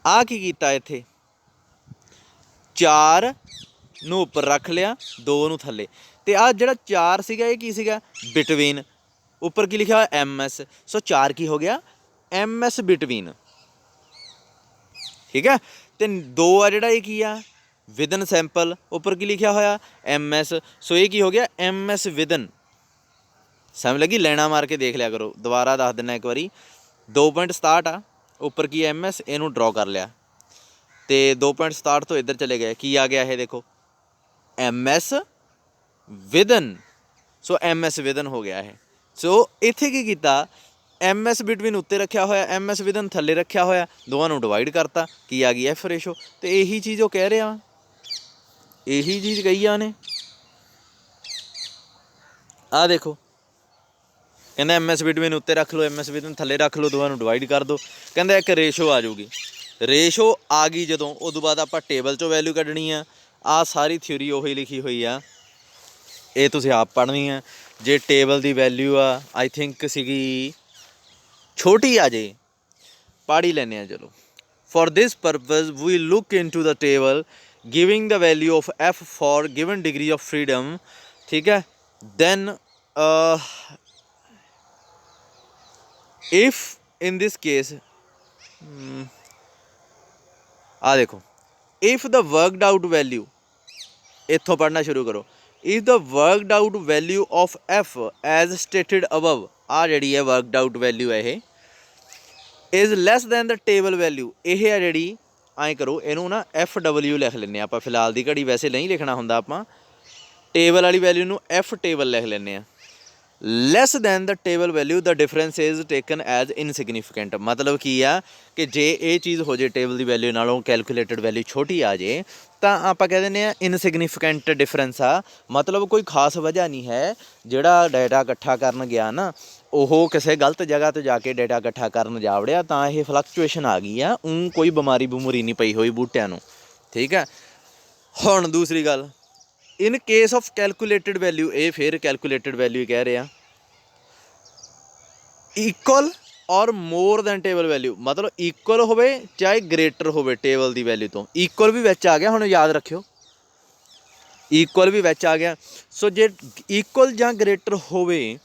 ਆਹ ਕੀ ਕੀਤਾ, ਇੱਥੇ 4 ਨੂੰ ਉੱਪਰ ਰੱਖ ਲਿਆ, 2 ਨੂੰ ਥੱਲੇ, ਤੇ ਆਹ ਜਿਹੜਾ 4 ਸੀਗਾ ਇਹ ਕੀ ਸੀਗਾ, ਬਿਟਵੀਨ, ਉੱਪਰ ਕੀ ਲਿਖਿਆ ਹੋਇਆ ਐਮ ਐਸ, ਸੋ 4 ਕੀ ਹੋ ਗਿਆ ਐਮ ਐਸ ਬਿਟਵੀਨ, ਠੀਕ ਹੈ। ਤੇ 2 ਆ ਜਿਹੜਾ ਇਹ ਕੀ ਆ ਵਿਦਨ ਸੈਂਪਲ, ਉੱਪਰ ਕੀ ਲਿਖਿਆ ਹੋਇਆ ਐਮ ਐਸ, ਸੋ ਇਹ ਕੀ ਹੋ ਗਿਆ ਐਮ ਐਸ ਵਿਦਨ। ਸਮਝ ਲੱਗੀ, ਲੈਣਾ ਮਾਰ ਕੇ ਦੇਖ ਲਿਆ ਕਰੋ, ਦੁਬਾਰਾ ਦੱਸ ਦਿੰਦਾ ਇੱਕ ਵਾਰੀ। 2.67 ਆ, ਉੱਪਰ ਕੀ ਐਮ ਐਸ, ਇਹਨੂੰ ਡਰੋ ਕਰ ਲਿਆ, ਤੇ 2.67 ਤੋਂ ਇੱਧਰ ਚਲੇ ਗਏ, ਕੀ ਆ ਗਿਆ ਇਹ ਦੇਖੋ ਐਮ ਐਸ ਵਿਦਨ, ਸੋ ਐਮ ਐਸ ਵਿਦਨ ਹੋ ਗਿਆ ਇਹ। ਸੋ ਇੱਥੇ ਕੀ ਕੀਤਾ, ਐਮ ਐਸ ਬਿਟਵੀਨ ਉੱਤੇ ਰੱਖਿਆ ਹੋਇਆ, ਐਮ ਐਸ ਵਿਦਨ ਥੱਲੇ ਰੱਖਿਆ ਹੋਇਆ, ਦੋਵਾਂ ਨੂੰ ਡਿਵਾਈਡ ਕਰਤਾ, ਕੀ ਆ ਗਈ ਐਫ ਰੇਸ਼ੋ। ਅਤੇ ਇਹੀ ਚੀਜ਼ ਉਹ ਕਹਿ ਰਿਹਾ, ਇਹੀ ਚੀਜ਼ ਕਹੀ ਆ ਉਹਨੇ। ਆਹ ਦੇਖੋ, ਕਹਿੰਦਾ ਐਮ ਐਸ ਬਿਟਵੀਨ ਉੱਤੇ ਰੱਖ ਲਓ, ਐਮ ਐਸ ਬਿਟਵੀਨ ਥੱਲੇ ਰੱਖ ਲਓ, ਦੋਵਾਂ ਨੂੰ ਡਿਵਾਈਡ ਕਰ ਦਿਓ। ਕਹਿੰਦਾ ਇੱਕ ਰੇਸ਼ੋ ਆ ਜਾਊਗੀ। ਰੇਸ਼ੋ ਆ ਗਈ ਜਦੋਂ, ਉਦੋਂ ਬਾਅਦ ਆਪਾਂ ਟੇਬਲ 'ਚੋਂ ਵੈਲਿਊ ਕੱਢਣੀ ਆ। ਆਹ ਸਾਰੀ ਥਿਊਰੀ ਉਹੀ ਲਿਖੀ ਹੋਈ ਆ, ਇਹ ਤੁਸੀਂ ਆਪ ਪੜ੍ਹਨੀ ਆ। ਜੇ ਟੇਬਲ ਦੀ ਵੈਲਿਊ ਆ ਆਈ ਥਿੰਕ ਸੀਗੀ ਛੋਟੀ ਆ ਜੇ, ਪੜ੍ਹ ਹੀ ਲੈਂਦੇ ਹਾਂ ਚਲੋ। For this purpose we look into the table giving the value of f for given degree of freedom, ठीक है। then if in this case आ देखो, if the worked out value, ਇੱਥੋਂ ਪੜ੍ਹਨਾ ਸ਼ੁਰੂ ਕਰੋ। if the worked out value of f as stated above, ਆ ਜਿਹੜੀ ਹੈ worked out value ਹੈ ਇਹ, is less than the table value, ਇਹ ਹੈ ਜਿਹੜੀ, ਐਂ ਕਰੋ ਇਹਨੂੰ ਨਾ ਐਫ ਡਬਲਿਊ ਲਿਖ ਲੈਂਦੇ ਹਾਂ ਆਪਾਂ ਫਿਲਹਾਲ ਦੀ ਘੜੀ, ਵੈਸੇ ਨਹੀਂ ਲਿਖਣਾ ਹੁੰਦਾ ਆਪਾਂ। ਟੇਬਲ ਵਾਲੀ ਵੈਲਿਊ ਨੂੰ ਐਫ ਟੇਬਲ ਲਿਖ ਲੈਂਦੇ ਹਾਂ। Less than the table value the difference is taken as insignificant. ਮਤਲਬ ਕੀ ਆ ਕਿ ਜੇ ਇਹ ਚੀਜ਼ ਹੋ ਜੇ ਟੇਬਲ ਦੀ ਵੈਲਿਊ ਨਾਲੋਂ ਕੈਲਕੂਲੇਟਡ ਵੈਲਿਊ ਛੋਟੀ ਆ ਜੇ, ਤਾਂ ਆਪਾਂ ਕਹਿ ਦਿੰਦੇ ਹਾਂ ਇਨਸਿਗਨੀਫਿਕੈਂਟ ਡਿਫਰੈਂਸ ਆ। ਮਤਲਬ ਕੋਈ ਖਾਸ ਵਜ੍ਹਾ ਨਹੀਂ ਹੈ। ਜਿਹੜਾ ਡਾਟਾ ਇਕੱਠਾ ਕਰਨ ਗਿਆ ਨਾ, ਉਹ ਕਿਸੇ ਗਲਤ ਜਗ੍ਹਾ 'ਤੇ ਜਾ ਕੇ ਡਾਟਾ ਇਕੱਠਾ ਕਰਨ ਜਾ ਵੜਿਆ, ਤਾਂ ਇਹ ਫਲਕਚੁਏਸ਼ਨ ਆ ਗਈ ਆ। ਕੋਈ ਬਿਮਾਰੀ ਬਮੂਰੀ ਨਹੀਂ ਪਈ ਹੋਈ ਬੂਟਿਆਂ ਨੂੰ, ਠੀਕ ਹੈ। ਹੁਣ ਦੂਸਰੀ ਗੱਲ, in case of calculated value, ਇਹ ਫਿਰ ਕੈਲਕੂਲੇਟਡ ਵੈਲਿਊ ਕਹਿ ਰਿਹਾ, ਇਕੁਅਲ ਔਰ ਮੋਰ ਦੈਨ ਟੇਬਲ ਵੈਲਿਊ, ਮਤਲਬ ਇਕੁਅਲ ਹੋਵੇ ਚਾਹੇ ਗ੍ਰੇਟਰ ਹੋਵੇ ਟੇਬਲ ਦੀ ਵੈਲਿਊ ਤੋਂ। ਇਕੁਅਲ ਵੀ ਵਿੱਚ ਆ ਗਿਆ, ਹੁਣ ਯਾਦ ਰੱਖਿਓ, ਇਕੁਅਲ ਵੀ ਵਿੱਚ ਆ ਗਿਆ। ਸੋ ਜੇ ਇਕੁਅਲ ਜਾਂ ਗ੍ਰੇਟਰ ਹੋਵੇ,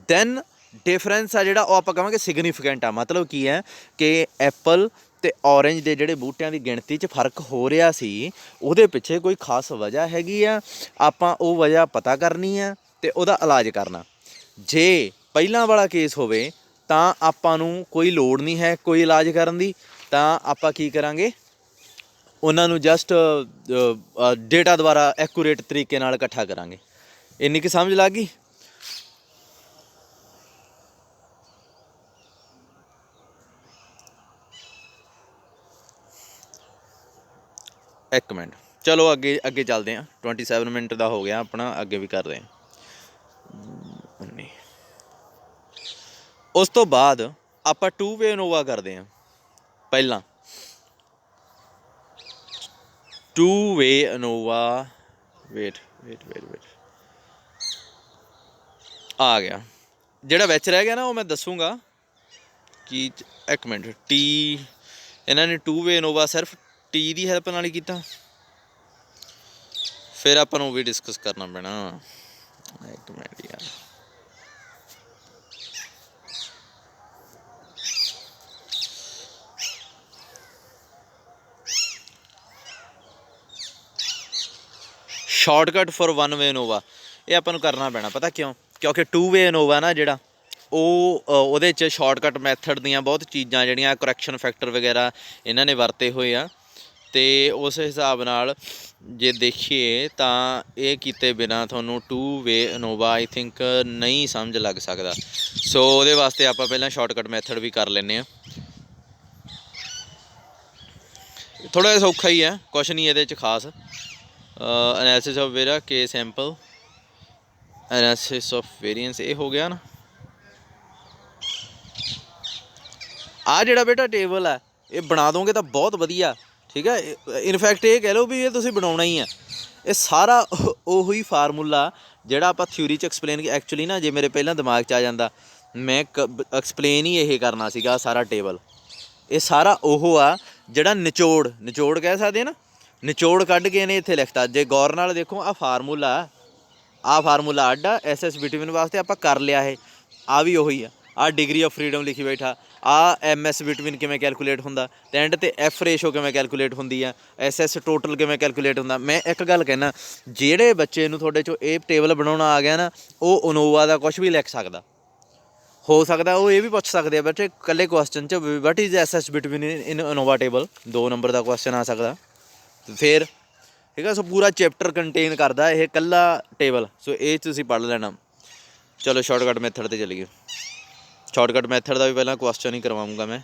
ਦੈਨ ਡਿਫਰੈਂਸ ਆ ਜਿਹੜਾ ਉਹ ਆਪਾਂ ਕਹਾਂਗੇ ਸਿਗਨੀਫਿਕੈਂਟ ਆ। ਮਤਲਬ ਕੀ ਹੈ ਕਿ ਐਪਲ ਅਤੇ ਔਰੇਂਜ ਦੇ ਜਿਹੜੇ ਬੂਟਿਆਂ ਦੀ ਗਿਣਤੀ 'ਚ ਫਰਕ ਹੋ ਰਿਹਾ ਸੀ, ਉਹਦੇ ਪਿੱਛੇ ਕੋਈ ਖਾਸ ਵਜ੍ਹਾ ਹੈਗੀ ਆ। ਆਪਾਂ ਉਹ ਵਜ੍ਹਾ ਪਤਾ ਕਰਨੀ ਆ ਅਤੇ ਉਹਦਾ ਇਲਾਜ ਕਰਨਾ। ਜੇ ਪਹਿਲਾਂ ਵਾਲਾ ਕੇਸ ਹੋਵੇ ਤਾਂ ਆਪਾਂ ਨੂੰ ਕੋਈ ਲੋੜ ਨਹੀਂ ਹੈ ਕੋਈ ਇਲਾਜ ਕਰਨ ਦੀ, ਤਾਂ ਆਪਾਂ ਕੀ ਕਰਾਂਗੇ, ਉਹਨਾਂ ਨੂੰ ਜਸਟ ਡੇਟਾ ਦੁਆਰਾ ਐਕੂਰੇਟ ਤਰੀਕੇ ਨਾਲ ਇਕੱਠਾ ਕਰਾਂਗੇ। ਇੰਨੀ ਕੁ ਸਮਝ ਲੱਗ ਗਈ। ਇੱਕ ਮਿੰਟ, ਚਲੋ ਅੱਗੇ ਚੱਲਦੇ ਹਾਂ। 27 ਮਿੰਟ ਦਾ ਹੋ ਗਿਆ ਆਪਣਾ, ਅੱਗੇ ਵੀ ਕਰਦੇ ਹਾਂ। ਉਸ ਤੋਂ ਬਾਅਦ ਆਪਾਂ 2 ਵੇ ਅਨੋਵਾ ਕਰਦੇ ਹਾਂ। ਪਹਿਲਾਂ 2 ਵੇ ਅਨੋਵਾ, ਵੇਟ ਆ ਗਿਆ। ਜਿਹੜਾ ਵਿੱਚ ਰਹਿ ਗਿਆ ਨਾ ਉਹ ਮੈਂ ਦੱਸੂਗਾ ਕਿ, ਇੱਕ ਮਿੰਟ, ਟੀ ਇਹਨਾਂ ਨੇ 2 ਵੇ ਅਨੋਵਾ ਸਿਰਫ ਟੀ ਦੀ ਹੈਲਪ ਨਾਲ ਹੀ ਕੀਤਾ। ਫਿਰ ਆਪਾਂ ਨੂੰ ਉਹ ਵੀ ਡਿਸਕਸ ਕਰਨਾ ਪੈਣਾ। ਇੱਕ ਮਿੰਟ ਯਾਰ, ਸ਼ਾਰਟਕਟ ਫॉर 1 ਵੇ ਅਨੋਵਾ, ਇਹ ਆਪਾਂ ਨੂੰ ਕਰਨਾ ਪੈਣਾ। ਪਤਾ ਕਿਉਂ? ਕਿਉਂਕਿ 2 ਵੇ ਅਨੋਵਾ ਨਾ ਜਿਹੜਾ, ਉਹ ਉਹਦੇ 'ਚ ਸ਼ਾਰਟਕਟ ਮੈਥਡ ਦੀਆਂ ਬਹੁਤ ਚੀਜ਼ਾਂ ਜਿਹੜੀਆਂ ਕਰੈਕਸ਼ਨ ਫੈਕਟਰ ਵਗੈਰਾ ਇਹਨਾਂ ਨੇ ਵਰਤੇ ਹੋਏ ਆ, ਅਤੇ ਉਸ ਹਿਸਾਬ ਨਾਲ ਜੇ ਦੇਖੀਏ ਤਾਂ ਇਹ ਕੀਤੇ ਬਿਨਾਂ ਤੁਹਾਨੂੰ 2 ਵੇ ਅਨੋਵਾ ਆਈ ਥਿੰਕ ਨਹੀਂ ਸਮਝ ਲੱਗ ਸਕਦਾ। ਸੋ ਉਹਦੇ ਵਾਸਤੇ ਆਪਾਂ ਪਹਿਲਾਂ ਸ਼ਾਰਟਕਟ ਮੈਥਡ ਵੀ ਕਰ ਲੈਂਦੇ ਹਾਂ। ਥੋੜ੍ਹਾ ਜਿਹਾ ਸੌਖਾ ਹੀ ਹੈ, ਕੁਛ ਨਹੀਂ ਇਹਦੇ 'ਚ ਖਾਸ। ਐਨਾਲਿਸਿਸ ਆਫ ਵੇਰਾ ਕੇ ਸੈਂਪਲ, ਐਨਾਲਿਸਿਸ ਆਫ ਵੇਰੀਐਂਸ, ਇਹ ਹੋ ਗਿਆ ਨਾ। ਆਹ ਜਿਹੜਾ ਬੇਟਾ ਟੇਬਲ ਹੈ ਇਹ ਬਣਾ ਦੋਗੇ ਤਾਂ ਬਹੁਤ ਵਧੀਆ, ਠੀਕ ਹੈ। ਇਨਫੈਕਟ ਇਹ ਕਹਿ ਲਓ ਵੀ ਇਹ ਤੁਸੀਂ ਬਣਾਉਣਾ ਹੀ ਆ। ਇਹ ਸਾਰਾ ਉਹੀ ਫਾਰਮੂਲਾ ਜਿਹੜਾ ਆਪਾਂ ਥਿਊਰੀ 'ਚ ਐਕਸਪਲੇਨ, ਐਕਚੁਅਲੀ ਨਾ ਜੇ ਮੇਰੇ ਪਹਿਲਾਂ ਦਿਮਾਗ 'ਚ ਆ ਜਾਂਦਾ, ਮੈਂ ਐਕਸਪਲੇਨ ਹੀ ਇਹ ਕਰਨਾ ਸੀਗਾ ਸਾਰਾ ਟੇਬਲ। ਇਹ ਸਾਰਾ ਉਹ ਆ ਜਿਹੜਾ ਨਿਚੋੜ ਕਹਿ ਸਕਦੇ ਨਾ, ਨਿਚੋੜ ਕੱਢ ਕੇ ਇਹਨੇ ਇੱਥੇ ਲਿਖਤਾ। ਜੇ ਗੌਰ ਨਾਲ ਦੇਖੋ, ਆਹ ਫਾਰਮੂਲਾ ਅੱਡ ਆ ਐਸ ਐਸ ਬਿਟਵੀਨ ਵਾਸਤੇ, ਆਪਾਂ ਕਰ ਲਿਆ ਇਹ। ਆਹ ਵੀ ਉਹੀ ਆ, ਆਹ ਡਿਗਰੀ ਆਫ ਫਰੀਡਮ ਲਿਖੀ ਬੈਠਾ, ਆਹ ਐਮ ਐਸ ਬਿਟਵੀਨ ਕਿਵੇਂ ਕੈਲਕੂਲੇਟ ਹੁੰਦਾ, ਅਤੇ ਐਂਡ 'ਤੇ ਐਫ ਰੇਸ਼ੋ ਕਿਵੇਂ ਕੈਲਕੂਲੇਟ ਹੁੰਦੀ ਆ, ਐਸ ਐਸ ਟੋਟਲ ਕਿਵੇਂ ਕੈਲਕੂਲੇਟ ਹੁੰਦਾ। ਮੈਂ ਇੱਕ ਗੱਲ ਕਹਿਣਾ, ਜਿਹੜੇ ਬੱਚੇ ਨੂੰ ਤੁਹਾਡੇ 'ਚੋਂ ਇਹ ਟੇਬਲ ਬਣਾਉਣਾ ਆ ਗਿਆ ਨਾ, ਉਹ ਅਨੋਵਾ ਦਾ ਕੁਛ ਵੀ ਲਿਖ ਸਕਦਾ। ਹੋ ਸਕਦਾ ਉਹ ਇਹ ਵੀ ਪੁੱਛ ਸਕਦੇ ਆ ਬੱਚੇ ਇਕੱਲੇ ਕੁਐਸਚਨ 'ਚ, what is as S between in Innova table, 2 number the question ਆ ਸਕਦਾ। ਫਿਰ ਠੀਕ ਆ। ਸੋ ਪੂਰਾ ਚੈਪਟਰ ਕੰਟੇਨ ਕਰਦਾ ਇਹ ਇਕੱਲਾ ਟੇਬਲ। ਸੋ ਇਹ ਤੁਸੀਂ ਪੜ੍ਹ ਲੈਣਾ। ਚਲੋ ਸ਼ਾਰਟਕਟ ਮੈਥਡ 'ਤੇ ਚੱਲੀਏ। ਸ਼ਾਰਟਕਟ ਮੈਥਡ ਦਾ ਵੀ ਪਹਿਲਾਂ ਕੁਐਸਚਨ ਹੀ ਕਰਵਾਉਂਗਾ ਮੈਂ।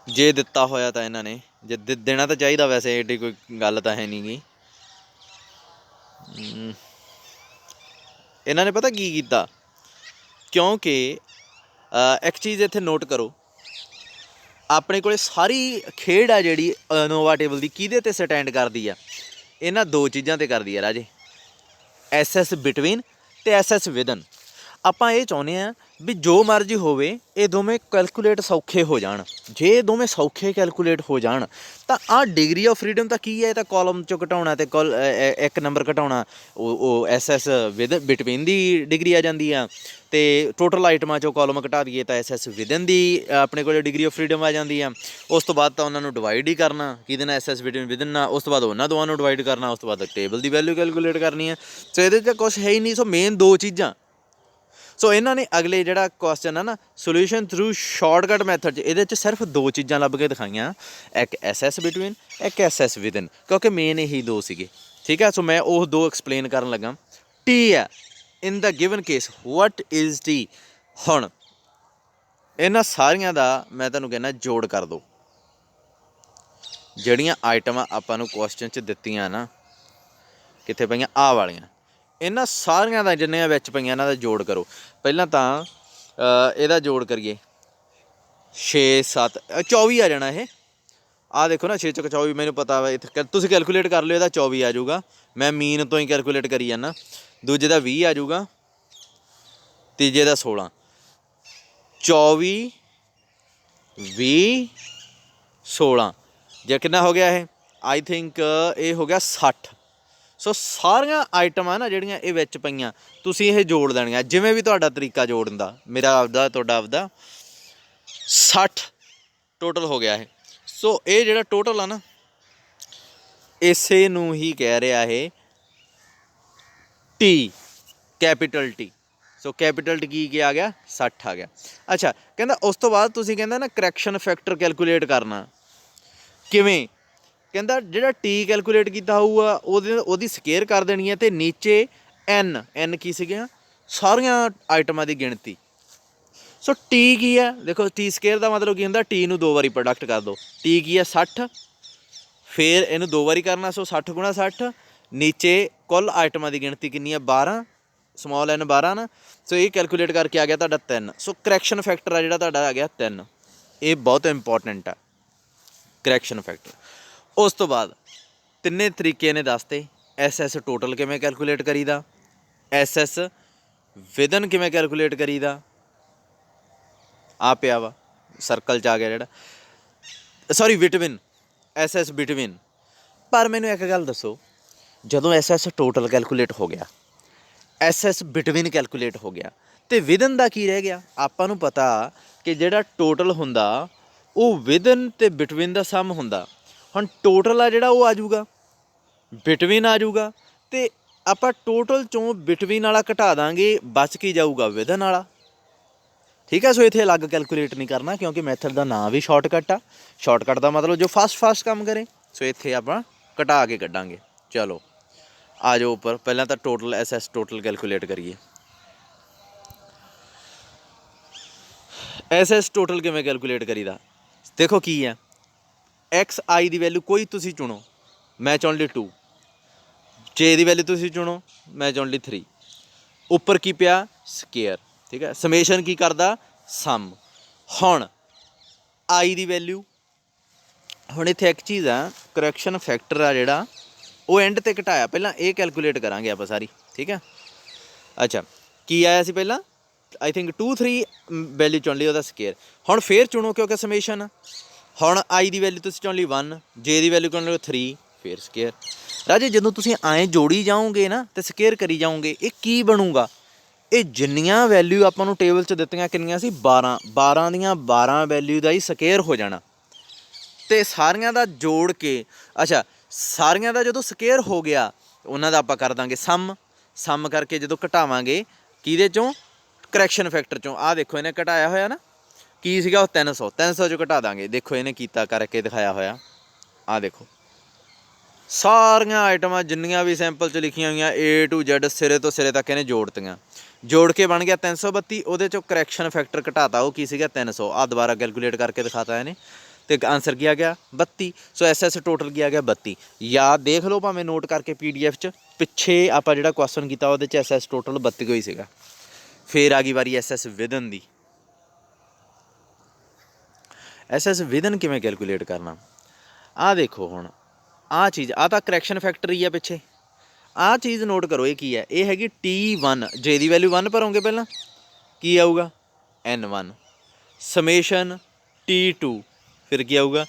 ਜੇ ਦਿੱਤਾ ਹੋਇਆ ਤਾਂ ਇਹਨਾਂ ਨੇ, ਜੇ ਦੇਣਾ ਤਾਂ ਚਾਹੀਦਾ ਵੈਸੇ, ਏਡੀ ਕੋਈ ਗੱਲ ਤਾਂ ਹੈ ਨਹੀਂ ਗੀ। ਇਹਨਾਂ ਨੇ ਪਤਾ ਕੀ ਕੀਤਾ, ਕਿਉਂਕਿ ਇੱਕ ਚੀਜ਼ ਇੱਥੇ ਨੋਟ ਕਰੋ, ਆਪਣੇ ਕੋਲ ਸਾਰੀ ਖੇਡ ਆ ਜਿਹੜੀ ਨੋਵਾ ਟੇਬਲ ਦੀ ਕਿਹਦੇ 'ਤੇ ਸਟੈਂਡ ਕਰਦੀ ਆ, ਇਹਨਾਂ ਦੋ ਚੀਜ਼ਾਂ 'ਤੇ ਕਰਦੀ ਆ ਰਾਜੇ, ਐਸ ਬਿਟਵੀਨ ਅਤੇ ਐਸ ਵਿਦਨ। ਆਪਾਂ ਇਹ ਚਾਹੁੰਦੇ ਹਾਂ ਵੀ ਜੋ ਮਰਜ਼ੀ ਹੋਵੇ ਇਹ ਦੋਵੇਂ ਕੈਲਕੂਲੇਟ ਸੌਖੇ ਹੋ ਜਾਣ। ਜੇ ਇਹ ਦੋਵੇਂ ਸੌਖੇ ਕੈਲਕੂਲੇਟ ਹੋ ਜਾਣ ਤਾਂ ਆਹ ਡਿਗਰੀ ਆਫ ਫਰੀਡਮ ਤਾਂ ਕੀ ਹੈ, ਇਹ ਤਾਂ ਕਾਲਮ 'ਚੋਂ ਘਟਾਉਣਾ ਅਤੇ ਇੱਕ ਨੰਬਰ ਘਟਾਉਣਾ, ਉਹ S with between the degree ਆ ਜਾਂਦੀ ਆ, ਅਤੇ ਟੋਟਲ ਆਈਟਮਾਂ 'ਚੋਂ ਕਾਲਮ ਘਟਾ ਦਈਏ ਤਾਂ ਐਸ ਵਿਦਨ ਦੀ ਆਪਣੇ ਕੋਲ ਡਿਗਰੀ ਆਫ ਫਰੀਡਮ ਆ ਜਾਂਦੀ ਆ। ਉਸ ਤੋਂ ਬਾਅਦ ਤਾਂ ਉਹਨਾਂ ਨੂੰ ਡਿਵਾਈਡ ਹੀ ਕਰਨਾ, ਕਿਹਦੇ ਨਾਲ ਐਸ ਵਿਦਨ ਨਾਲ, ਉਸ ਤੋਂ ਬਾਅਦ ਉਹਨਾਂ ਦੋਵਾਂ ਨੂੰ ਡਿਵਾਈਡ ਕਰਨਾ, ਉਸ ਤੋਂ ਬਾਅਦ ਟੇਬਲ ਦੀ ਵੈਲਿਊ ਕੈਲਕੂਲੇਟ ਕਰਨੀ ਹੈ। ਸੋ ਇਹਦੇ 'ਚ ਕੁਛ ਹੈ ਹੀ ਨਹੀਂ। ਸੋ ਮੇਨ ਦੋ ਚੀਜ਼ਾਂ। ਸੋ ਇਹਨਾਂ ਨੇ ਅਗਲੇ ਜਿਹੜਾ ਕੁਐਸਚਨ ਆ ਨਾ, ਸੋਲਿਊਸ਼ਨ ਥਰੂ ਸ਼ਾਰਟਕਟ ਮੈਥਡ 'ਚ, ਇਹਦੇ 'ਚ ਸਿਰਫ ਦੋ ਚੀਜ਼ਾਂ ਲੱਭ ਕੇ ਦਿਖਾਈਆਂ, ਇੱਕ ਐਸ ਬਿਟਵੀਨ, ਇੱਕ ਐਸ ਵਿਦਨ, ਕਿਉਂਕਿ ਮੇਨ ਇਹੀ ਦੋ ਸੀਗੇ। ਠੀਕ ਹੈ, ਸੋ ਮੈਂ ਉਹ ਦੋ ਐਕਸਪਲੇਨ ਕਰਨ ਲੱਗਾ। ਟੀ ਹੈ in the given case, what is T. ਹੁਣ ਇਹਨਾਂ ਸਾਰੀਆਂ ਦਾ ਮੈਂ ਤੁਹਾਨੂੰ ਕਹਿੰਦਾ ਜੋੜ ਕਰ ਦਿਓ, ਜਿਹੜੀਆਂ ਆਈਟਮਾਂ ਆਪਾਂ ਨੂੰ ਕੁਐਸਚਨ 'ਚ ਦਿੱਤੀਆਂ ਨਾ, ਕਿੱਥੇ ਪਈਆਂ, ਆਹ ਵਾਲੀਆਂ, ਇਹਨਾਂ ਸਾਰੀਆਂ ਦਾ ਜਿੰਨੀਆਂ ਵਿੱਚ ਪਈਆਂ ਇਹਨਾਂ ਦਾ ਜੋੜ ਕਰੋ। ਪਹਿਲਾਂ ਤਾਂ ਇਹਦਾ ਜੋੜ ਕਰੀਏ, 6 7 24 ਆ ਜਾਣਾ ਇਹ। ਆਹ ਦੇਖੋ ਨਾ, 6 ਚੌਕ 24, ਮੈਨੂੰ ਪਤਾ ਵਾ, ਇੱਥੇ ਤੁਸੀਂ ਕੈਲਕੂਲੇਟ ਕਰ ਲਿਓ, ਇਹਦਾ 24 ਆ ਜਾਊਗਾ। ਮੈਂ ਮੀਨ ਤੋਂ ਹੀ ਕੈਲਕੂਲੇਟ ਕਰੀ ਜਾਂਦਾ। ਦੂਜੇ ਦਾ 20 ਆ ਜਾਊਗਾ, ਤੀਜੇ ਦਾ 16, 24 20 16, ਜੇ ਕਿੰਨਾ ਹੋ ਗਿਆ ਇਹ, ਆਈ ਥਿੰਕ ਇਹ ਹੋ ਗਿਆ 60। ਸੋ ਸਾਰੀਆਂ ਆਈਟਮਾਂ ਨਾ ਜਿਹੜੀਆਂ ਇਹ ਵਿੱਚ ਪਈਆਂ, ਤੁਸੀਂ ਇਹ ਜੋੜ ਦੇਣੀਆਂ, ਜਿਵੇਂ ਵੀ ਤੁਹਾਡਾ ਤਰੀਕਾ ਜੋੜਨ ਦਾ, ਮੇਰਾ ਆਪਦਾ, ਤੁਹਾਡਾ ਆਪਦਾ। 60 ਟੋਟਲ ਹੋ ਗਿਆ ਇਹ। ਸੋ ਇਹ ਜਿਹੜਾ ਟੋਟਲ ਆ ਨਾ, ਇਸੇ ਨੂੰ ਹੀ ਕਹਿ ਰਿਹਾ ਇਹ ਟੀ, ਕੈਪੀਟਲ ਟੀ। ਸੋ ਕੈਪੀਟਲ ਟੀ ਕੀ ਆ ਗਿਆ, 60 ਆ ਗਿਆ। ਅੱਛਾ, ਕਹਿੰਦਾ ਉਸ ਤੋਂ ਬਾਅਦ ਤੁਸੀਂ ਕਹਿੰਦਾ ਨਾ ਕਰੈਕਸ਼ਨ ਫੈਕਟਰ ਕੈਲਕੂਲੇਟ ਕਰਨਾ, ਕਿਵੇਂ? ਕਹਿੰਦਾ ਜਿਹੜਾ ਟੀ ਕੈਲਕੂਲੇਟ ਕੀਤਾ ਹੋਊਗਾ ਉਹਦੀ ਸਕੇਅਰ ਕਰ ਦੇਣੀ ਹੈ, ਅਤੇ ਨੀਚੇ ਐਨ ਕੀ ਸੀਗੀਆਂ, ਸਾਰੀਆਂ ਆਈਟਮਾਂ ਦੀ ਗਿਣਤੀ। ਸੋ ਟੀ ਕੀ ਹੈ, ਦੇਖੋ ਟੀ ਸਕੇਅਰ ਦਾ ਮਤਲਬ ਕੀ ਹੁੰਦਾ, ਟੀ ਨੂੰ 2 ਵਾਰੀ ਪ੍ਰੋਡਕਟ ਕਰ ਦਿਓ। ਟੀ ਕੀ ਹੈ 60, ਫਿਰ ਇਹਨੂੰ 2 ਵਾਰੀ ਕਰਨਾ, ਸੋ 60 ਗੁਣਾ 60, ਨੀਚੇ ਕੁੱਲ ਆਈਟਮਾਂ ਦੀ ਗਿਣਤੀ ਕਿੰਨੀ ਹੈ, 12, ਸਮਾਲ n 12 ਨਾ। ਸੋ ਇਹ ਕੈਲਕੂਲੇਟ ਕਰਕੇ ਆ ਗਿਆ ਤੁਹਾਡਾ 3। ਸੋ ਕਰੈਕਸ਼ਨ ਫੈਕਟਰ ਆ ਜਿਹੜਾ ਤੁਹਾਡਾ ਆ ਗਿਆ 3। ਇਹ ਬਹੁਤ ਇੰਪੋਰਟੈਂਟ ਆ ਕਰੈਕਸ਼ਨ ਫੈਕਟਰ। ਉਸ ਤੋਂ ਬਾਅਦ ਤਿੰਨੇ ਤਰੀਕੇ ਨੇ ਦੱਸਤੇ। ਐਸ ਟੋਟਲ ਕਿਵੇਂ ਕੈਲਕੂਲੇਟ ਕਰੀਦਾ, ਐਸ ਵਿਦਨ ਕਿਵੇਂ ਕੈਲਕੂਲੇਟ ਕਰੀਦਾ, ਆ ਪਿਆ ਵਾ ਸਰਕਲ 'ਚ ਆ ਗਿਆ ਜਿਹੜਾ, ਸੌਰੀ ਬਿਟਵੀਨ, ਐਸ ਬਿਟਵੀਨ। ਪਰ ਮੈਨੂੰ ਇੱਕ ਗੱਲ ਦੱਸੋ, ਜਦੋਂ ਐਸ ਟੋਟਲ ਕੈਲਕੂਲੇਟ ਹੋ ਗਿਆ, ਐਸ ਬਿਟਵੀਨ ਕੈਲਕੂਲੇਟ ਹੋ ਗਿਆ, ਅਤੇ ਵਿਦਨ ਦਾ ਕੀ ਰਹਿ ਗਿਆ? ਆਪਾਂ ਨੂੰ ਪਤਾ ਕਿ ਜਿਹੜਾ ਟੋਟਲ ਹੁੰਦਾ ਉਹ ਵਿਦਨ ਅਤੇ ਬਿਟਵੀਨ ਦਾ ਸਮ ਹੁੰਦਾ। ਹੁਣ ਟੋਟਲ ਆ ਜਿਹੜਾ ਉਹ ਆ ਜਾਊਗਾ, ਬਿਟਵੀਨ ਆ ਜਾਊਗਾ, ਅਤੇ ਆਪਾਂ ਟੋਟਲ 'ਚੋਂ ਬਿਟਵੀਨ ਵਾਲਾ ਘਟਾ ਦਾਂਗੇ, ਬਚ ਕੇ ਜਾਊਗਾ ਵਿਦਨ ਵਾਲਾ। ਠੀਕ ਹੈ, ਸੋ ਇੱਥੇ ਅਲੱਗ ਕੈਲਕੂਲੇਟ ਨਹੀਂ ਕਰਨਾ, ਕਿਉਂਕਿ ਮੈਥਡ ਦਾ ਨਾਂ ਵੀ ਸ਼ਾਰਟਕਟ ਆ। ਸ਼ਾਰਟਕਟ ਦਾ ਮਤਲਬ ਜੋ ਫਾਸਟ ਕੰਮ ਕਰੇ। ਸੋ ਇੱਥੇ ਆਪਾਂ ਘਟਾ ਕੇ ਕੱਢਾਂਗੇ। ਚਲੋ ਆ ਜਾਓ ਉੱਪਰ, ਪਹਿਲਾਂ ਤਾਂ ਟੋਟਲ ਐਸ ਟੋਟਲ ਕੈਲਕੂਲੇਟ ਕਰੀਏ। ਐਸ ਟੋਟਲ ਕਿਵੇਂ ਕੈਲਕੂਲੇਟ ਕਰੀਦਾ, ਦੇਖੋ ਕੀ ਹੈ, ਐਕਸ ਆਈ ਦੀ ਵੈਲਿਊ ਕੋਈ ਤੁਸੀਂ ਚੁਣੋ, ਮੈਂ ਚੁਣ ਲਈ 2, ਜੇ ਦੀ ਵੈਲਿਊ ਤੁਸੀਂ ਚੁਣੋ, ਮੈਂ ਚੁਣ ਲਈ 3, ਉੱਪਰ ਕੀ ਪਿਆ, ਸਕੇਅਰ। ਠੀਕ ਹੈ, ਸਮੇਸ਼ਨ ਕੀ ਕਰਦਾ, ਸਮ। ਹੁਣ ਆਈ ਦੀ ਵੈਲਿਊ, ਹੁਣ ਇੱਥੇ ਇੱਕ ਚੀਜ਼ ਆ, ਕਰੈਕਸ਼ਨ ਫੈਕਟਰ ਆ ਜਿਹੜਾ ਉਹ ਐਂਡ 'ਤੇ ਘਟਾਇਆ, ਪਹਿਲਾਂ ਇਹ ਕੈਲਕੂਲੇਟ ਕਰਾਂਗੇ ਆਪਾਂ ਸਾਰੀ। ਠੀਕ ਹੈ, ਅੱਛਾ ਕੀ ਆਇਆ ਸੀ ਪਹਿਲਾਂ, ਆਈ ਥਿੰਕ 2 3 ਵੈਲਿਊ ਚੁਣ ਲਈ, ਉਹਦਾ ਸਕੇਅਰ। ਹੁਣ ਫੇਰ ਚੁਣੋ ਕਿਉਂਕਿ ਸਮੇਸ਼ਨ ਆ। ਹੁਣ ਆਈ ਦੀ ਵੈਲਿਊ ਤੁਸੀਂ ਚੁਣ ਲਈ 1, ਜੇ ਦੀ ਵੈਲਿਊ ਚੁਣ ਲਈ 3, ਫੇਰ ਸਕੇਅਰ। ਰਾਜੇ ਜਦੋਂ ਤੁਸੀਂ ਐਂ ਜੋੜੀ ਜਾਓਗੇ ਨਾ ਅਤੇ ਸਕੇਅਰ ਕਰੀ ਜਾਓਗੇ, ਇਹ ਕੀ ਬਣੂਗਾ, ਇਹ ਜਿੰਨੀਆਂ ਵੈਲਿਊ ਆਪਾਂ ਨੂੰ ਟੇਬਲ 'ਚ ਦਿੱਤੀਆਂ ਕਿੰਨੀਆਂ ਸੀ, 12 ਦੀਆਂ 12 ਵੈਲਿਊ ਦਾ ਹੀ ਸਕੇਅਰ ਹੋ ਜਾਣਾ, ਅਤੇ ਸਾਰੀਆਂ ਦਾ ਜੋੜ ਕੇ, ਅੱਛਾ ਸਾਰੀਆਂ ਦਾ ਜਦੋਂ ਸਕੇਅਰ ਹੋ ਗਿਆ ਉਹਨਾਂ ਦਾ ਆਪਾਂ ਕਰ ਦਾਂਗੇ ਸਮ ਕਰਕੇ ਜਦੋਂ ਘਟਾਵਾਂਗੇ ਕਿਹਦੇ 'ਚੋਂ, ਕਰੈਕਸ਼ਨ ਫੈਕਟਰ 'ਚੋਂ। ਆਹ ਦੇਖੋ ਇਹਨੇ ਘਟਾਇਆ ਹੋਇਆ ਨਾ, ਕੀ ਸੀਗਾ ਉਹ 300 'ਚੋਂ ਘਟਾ ਦਾਂਗੇ। ਦੇਖੋ ਇਹਨੇ ਕੀਤਾ ਕਰਕੇ ਦਿਖਾਇਆ ਹੋਇਆ, ਆਹ ਦੇਖੋ ਸਾਰੀਆਂ ਆਈਟਮਾਂ ਜਿੰਨੀਆਂ ਵੀ ਸੈਂਪਲ 'ਚ ਲਿਖੀਆਂ ਹੋਈਆਂ A to Z ਸਿਰੇ ਤੋਂ ਸਿਰੇ ਤੱਕ ਇਹਨੇ ਜੋੜਤੀਆਂ। ਜੋੜ ਕੇ ਬਣ ਗਿਆ 332। ਉਹਦੇ 'ਚੋਂ ਕਰੈਕਸ਼ਨ ਫੈਕਟਰ ਘਟਾਤਾ, ਉਹ ਕੀ ਸੀਗਾ 300। ਆਹ ਦੁਬਾਰਾ ਕੈਲਕੂਲੇਟ ਕਰਕੇ ਦਿਖਾਤਾ ਇਹਨੇ ਤੇ ਆਂਸਰ ਕੀ ਆ ਗਿਆ 32। ਸੋ SS ਟੋਟਲ ਕੀ ਆ ਗਿਆ 32। ਯਾਦ ਦੇਖ ਲਓ ਭਾਵੇਂ ਨੋਟ ਕਰਕੇ PDF 'ਚ, ਪਿੱਛੇ ਆਪਾਂ ਜਿਹੜਾ ਕੁਐਸਚਨ ਕੀਤਾ ਉਹਦੇ 'ਚ SS ਟੋਟਲ 32 ਹੀ ਸੀਗਾ। ਫੇਰ ਆ ਗਈ ਵਾਰੀ SS ਵਿਦਨ ਦੀ। SS ਵਿਦਨ ਕਿਵੇਂ ਕੈਲਕੂਲੇਟ ਕਰਨਾ? ਆਹ ਦੇਖੋ ਹੁਣ ਆਹ ਚੀਜ਼, ਆਹ ਤਾਂ ਕਰੈਕਸ਼ਨ ਫੈਕਟਰ ਹੀ ਆ ਪਿੱਛੇ। ਆਹ ਚੀਜ਼ ਨੋਟ ਕਰੋ, ਇਹ ਕੀ ਹੈ? ਇਹ ਹੈਗੀ T1। ਜੇ ਦੀ ਵੈਲਿਊ 1 ਭਰੋਂਗੇ ਪਹਿਲਾਂ ਕੀ ਆਊਗਾ N1 ਸਮੇਸ਼ਨ T2, ਫਿਰ ਕੀ ਆਊਗਾ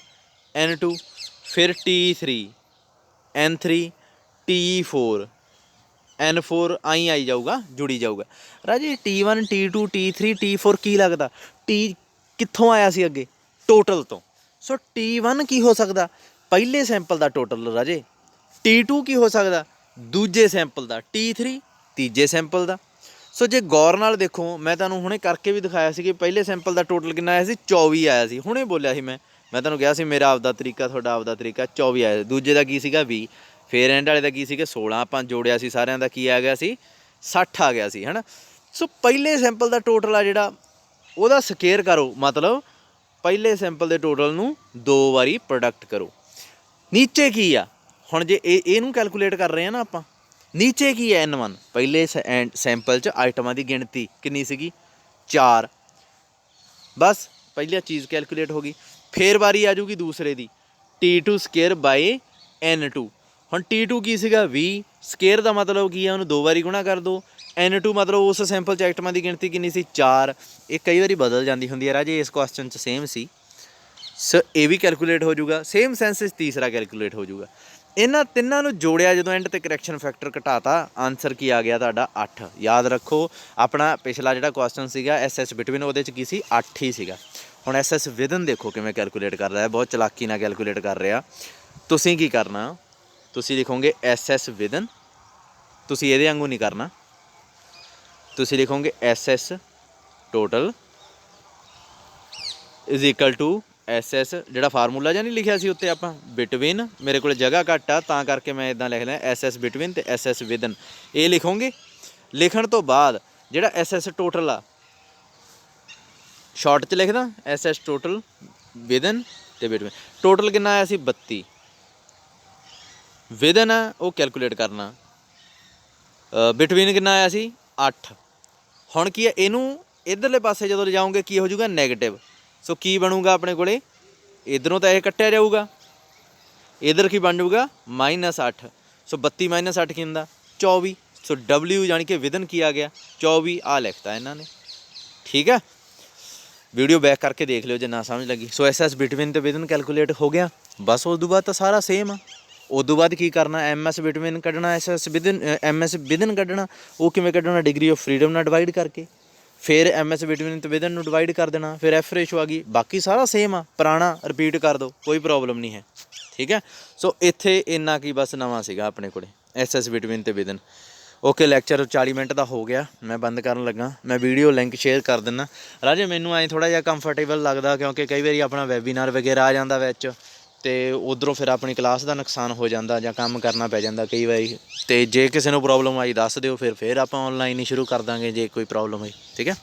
N2, ਫਿਰ T3 N3 T4 N4 ਆਈ ਜਾਊਗਾ, ਜੁੜੀ ਜਾਊਗਾ। ਰਾਜੇ T1 T2 T3 T4 ਕੀ ਲੱਗਦਾ? T ਕਿੱਥੋਂ ਆਇਆ ਸੀ ਅੱਗੇ? ਟੋਟਲ ਤੋਂ। ਸੋ T1 ਕੀ ਹੋ ਸਕਦਾ? ਪਹਿਲੇ ਸੈਂਪਲ ਦਾ ਟੋਟਲ ਰਾਜੇ। T2 ਕੀ ਹੋ ਸਕਦਾ? ਦੂਜੇ ਸੈਂਪਲ ਦਾ। T3 ਤੀਜੇ ਸੈਂਪਲ ਦਾ। ਸੋ ਜੇ ਗੌਰ ਨਾਲ ਦੇਖੋ, ਮੈਂ ਤੁਹਾਨੂੰ ਹੁਣੇ ਕਰਕੇ ਵੀ ਦਿਖਾਇਆ ਸੀ ਕਿ ਪਹਿਲੇ ਸੈਂਪਲ ਦਾ ਟੋਟਲ ਕਿੰਨਾ ਆਇਆ ਸੀ? 24 ਆਇਆ ਸੀ। ਹੁਣੇ ਬੋਲਿਆ ਸੀ ਮੈਂ ਤੁਹਾਨੂੰ ਕਿਹਾ ਸੀ ਮੇਰਾ ਆਪਦਾ ਤਰੀਕਾ, ਤੁਹਾਡਾ ਆਪਦਾ ਤਰੀਕਾ। 24 ਆਇਆ ਸੀ। ਦੂਜੇ ਦਾ ਕੀ ਸੀਗਾ 20। ਫਿਰ ਐਂਡ ਵਾਲੇ ਦਾ ਕੀ ਸੀਗਾ 16। ਆਪਾਂ ਜੋੜਿਆ ਸੀ ਸਾਰਿਆਂ ਦਾ, ਕੀ ਆ ਗਿਆ ਸੀ 60 ਆ ਗਿਆ ਸੀ, ਹੈ ਨਾ। ਸੋ ਪਹਿਲੇ ਸੈਂਪਲ ਦਾ ਟੋਟਲ ਆ ਜਿਹੜਾ, ਉਹਦਾ ਸਕੇਅਰ ਕਰੋ, ਮਤਲਬ ਪਹਿਲੇ ਸੈਂਪਲ ਦੇ ਟੋਟਲ ਨੂੰ 2 ਵਾਰੀ ਪ੍ਰੋਡਕਟ ਕਰੋ। ਨੀਚੇ ਕੀ ਆ ਹੁਣ? ਜੇ ਇਹਨੂੰ ਕੈਲਕੂਲੇਟ ਕਰ ਰਹੇ ਆ ਨਾ ਆਪਾਂ, ਨੀਚੇ ਕੀ ਹੈ N1? ਪਹਿਲੇ ਸੈਂਪਲ 'ਚ ਆਈਟਮਾਂ ਦੀ ਗਿਣਤੀ ਕਿੰਨੀ ਸੀਗੀ? 4। ਬਸ ਪਹਿਲੀ ਚੀਜ਼ ਕੈਲਕੂਲੇਟ ਹੋ ਗਈ। ਫੇਰ ਵਾਰੀ ਆ ਜੂਗੀ ਦੂਸਰੇ ਦੀ, T2 ਸਕੇਅਰ ਬਾਏ N2। ਹੁਣ T2 ਕੀ ਸੀਗਾ 20। ਸਕੇਅਰ ਦਾ ਮਤਲਬ ਕੀ ਆ? ਉਹਨੂੰ 2 ਵਾਰੀ ਗੁਣਾ ਕਰ ਦਿਓ। N2 ਮਤਲਬ ਉਸ ਸੈਂਪਲ 'ਚ ਆਈਟਮਾਂ ਦੀ ਗਿਣਤੀ ਕਿੰਨੀ ਸੀ? 4। ਇਹ ਕਈ ਵਾਰੀ ਬਦਲ ਜਾਂਦੀ ਹੁੰਦੀ ਹੈ ਰਾਜੇ, ਇਸ ਕੁਐਸਚਨ 'ਚ ਸੇਮ ਸੀ। ਸੋ ਇਹ ਵੀ ਕੈਲਕੂਲੇਟ ਹੋ ਜਾਊਗਾ। ਸੇਮ ਸੈਂਸਿਸ ਤੀਸਰਾ ਕੈਲਕੂਲੇਟ ਹੋ ਜਾਊਗਾ। ਇਹਨਾਂ ਤਿੰਨਾਂ ਨੂੰ ਜੋੜਿਆ ਜਦੋਂ ਐਂਡ ਤੇ ਕਰੈਕਸ਼ਨ ਫੈਕਟਰ ਘਟਾਤਾ, ਆਨਸਰ ਕੀ ਆ ਗਿਆ ਤੁਹਾਡਾ 8। ਯਾਦ ਰੱਖੋ ਆਪਣਾ ਪਿਛਲਾ ਜਿਹੜਾ ਕੁਐਸਚਨ ਸੀਗਾ SS ਬਿਟਵੀਨ, ਉਹਦੇ 'ਚ ਕੀ ਸੀ 8 ਹੀ ਸੀਗਾ। ਹੁਣ SS ਵਿਦਨ ਦੇਖੋ ਕਿਵੇਂ ਕੈਲਕੂਲੇਟ ਕਰ ਰਿਹਾ, ਬਹੁਤ ਚਲਾਕੀ ਨਾਲ ਕੈਲਕੂਲੇਟ ਕਰ ਰਿਹਾ। ਤੁਸੀਂ ਕੀ ਕਰਨਾ? ਤੁਸੀਂ ਲਿਖੋਗੇ SS ਵਿਦਨ। ਤੁਸੀਂ ਇਹਦੇ ਵਾਂਗੂ ਨਹੀਂ ਕਰਨਾ, ਤੁਸੀਂ ਲਿਖੋਗੇ SS total is equal to SS ਜਿਹੜਾ ਫਾਰਮੂਲਾ ਜਾਂ ਨਹੀਂ ਲਿਖਿਆ ਸੀ ਉੱਤੇ ਆਪਾਂ, ਬਿਟਵੀਨ। ਮੇਰੇ ਕੋਲ ਜਗ੍ਹਾ ਘੱਟ ਆ ਤਾਂ ਕਰਕੇ ਮੈਂ ਇੱਦਾਂ ਲਿਖ ਲਿਆ SS ਬਿਟਵੀਨ ਅਤੇ SS ਵਿਦਨ। ਇਹ ਲਿਖੋਗੇ। ਲਿਖਣ ਤੋਂ ਬਾਅਦ ਜਿਹੜਾ SS ਟੋਟਲ ਆ, ਸ਼ਾਰਟ 'ਚ ਲਿਖਦਾ SS ਟੋਟਲ ਵਿਦਨ ਅਤੇ ਬਿਟਵੀਨ। ਟੋਟਲ ਕਿੰਨਾ ਆਇਆ ਸੀ 32। ਵਿਦਨ ਆ ਉਹ ਕੈਲਕੂਲੇਟ ਕਰਨਾ। ਬਿਟਵੀਨ ਕਿੰਨਾ ਆਇਆ ਸੀ 8। ਹੁਣ ਕੀ ਹੈ, ਇਹਨੂੰ ਇੱਧਰਲੇ ਪਾਸੇ ਜਦੋਂ ਲਿਜਾਓਗੇ ਕੀ ਹੋ ਜਾਊਗਾ ਨੈਗੇਟਿਵ। ਸੋ ਕੀ ਬਣੂਗਾ ਆਪਣੇ ਕੋਲ? ਇੱਧਰੋਂ ਤਾਂ ਇਹ ਕੱਟਿਆ ਜਾਊਗਾ, ਇੱਧਰ ਕੀ ਬਣ ਜਾਊਗਾ -8। ਸੋ 32 - 8 ਕੀ ਹੁੰਦਾ 24। ਸੋ W ਯਾਨੀ ਕਿ ਵਿਦਨ ਕੀ ਆ ਗਿਆ 24। ਆ ਲਿਖਤਾ ਇਹਨਾਂ ਨੇ, ਠੀਕ ਹੈ। ਵੀਡੀਓ ਬੈਕ ਕਰਕੇ ਦੇਖ ਲਿਓ ਜੇ ਨਾ ਸਮਝ ਲੱਗੀ। ਸੋ SS ਬਿਟਵੀਨ ਅਤੇ ਵਿਦਨ ਕੈਲਕੂਲੇਟ ਹੋ ਗਿਆ। ਬਸ ਉਸ ਤੋਂ ਬਾਅਦ ਤਾਂ ਸਾਰਾ ਸੇਮ ਆ। ਉਸ ਤੋਂ ਬਾਅਦ ਕੀ ਕਰਨਾ? MS ਬਿਟਵੀਨ ਕੱਢਣਾ, SS ਵਿਦਨ, MS ਵਿਦਨ ਕੱਢਣਾ। ਉਹ ਕਿਵੇਂ ਕੱਢਣਾ? ਡਿਗਰੀ ਆਫ ਫਰੀਡਮ ਨਾਲ ਡਿਵਾਈਡ ਕਰਕੇ। ਫਿਰ MS ਬਿਟਵੀਨ ਅਤੇ ਵਿਦਨ ਨੂੰ ਡਿਵਾਈਡ ਕਰ ਦੇਣਾ। ਫਿਰ F ਰੇਸ਼ੋ ਆ ਗਈ। ਬਾਕੀ ਸਾਰਾ ਸੇਮ ਆ, ਪੁਰਾਣਾ ਰਿਪੀਟ ਕਰ ਦਿਓ, ਕੋਈ ਪ੍ਰੋਬਲਮ ਨਹੀਂ ਹੈ, ਠੀਕ ਹੈ। ਸੋ ਇੱਥੇ ਇੰਨਾ ਕੀ ਬਸ ਨਵਾਂ ਸੀਗਾ ਆਪਣੇ ਕੋਲ SS ਬਿਟਵੀਨ ਅਤੇ ਵਿਦਨ। ਓਕੇ, ਲੈਕਚਰ 40 ਮਿੰਟ ਦਾ ਹੋ ਗਿਆ, ਮੈਂ ਬੰਦ ਕਰਨ ਲੱਗਾ। ਮੈਂ ਵੀਡੀਓ ਲਿੰਕ ਸ਼ੇਅਰ ਕਰ ਦਿੰਦਾ ਰਾਜੇ। ਮੈਨੂੰ ਐਂ ਥੋੜ੍ਹਾ ਜਿਹਾ ਕੰਫਰਟੇਬਲ ਲੱਗਦਾ ਕਿਉਂਕਿ ਕਈ ਵਾਰੀ ਆਪਣਾ ਵੈਬੀਨਾਰ ਵਗੈਰਾ ਆ ਜਾਂਦਾ ਵਿੱਚ, ਅਤੇ ਉੱਧਰੋਂ ਫਿਰ ਆਪਣੀ ਕਲਾਸ ਦਾ ਨੁਕਸਾਨ ਹੋ ਜਾਂਦਾ ਜਾਂ ਕੰਮ ਕਰਨਾ ਪੈ ਜਾਂਦਾ ਕਈ ਵਾਰੀ। ਅਤੇ ਜੇ ਕਿਸੇ ਨੂੰ ਪ੍ਰੋਬਲਮ ਆਈ ਦੱਸ ਦਿਓ, ਫਿਰ ਆਪਾਂ ਔਨਲਾਈਨ ਹੀ ਸ਼ੁਰੂ ਕਰ ਦਾਂਗੇ ਜੇ ਕੋਈ ਪ੍ਰੋਬਲਮ ਹੋਈ, ਠੀਕ ਹੈ।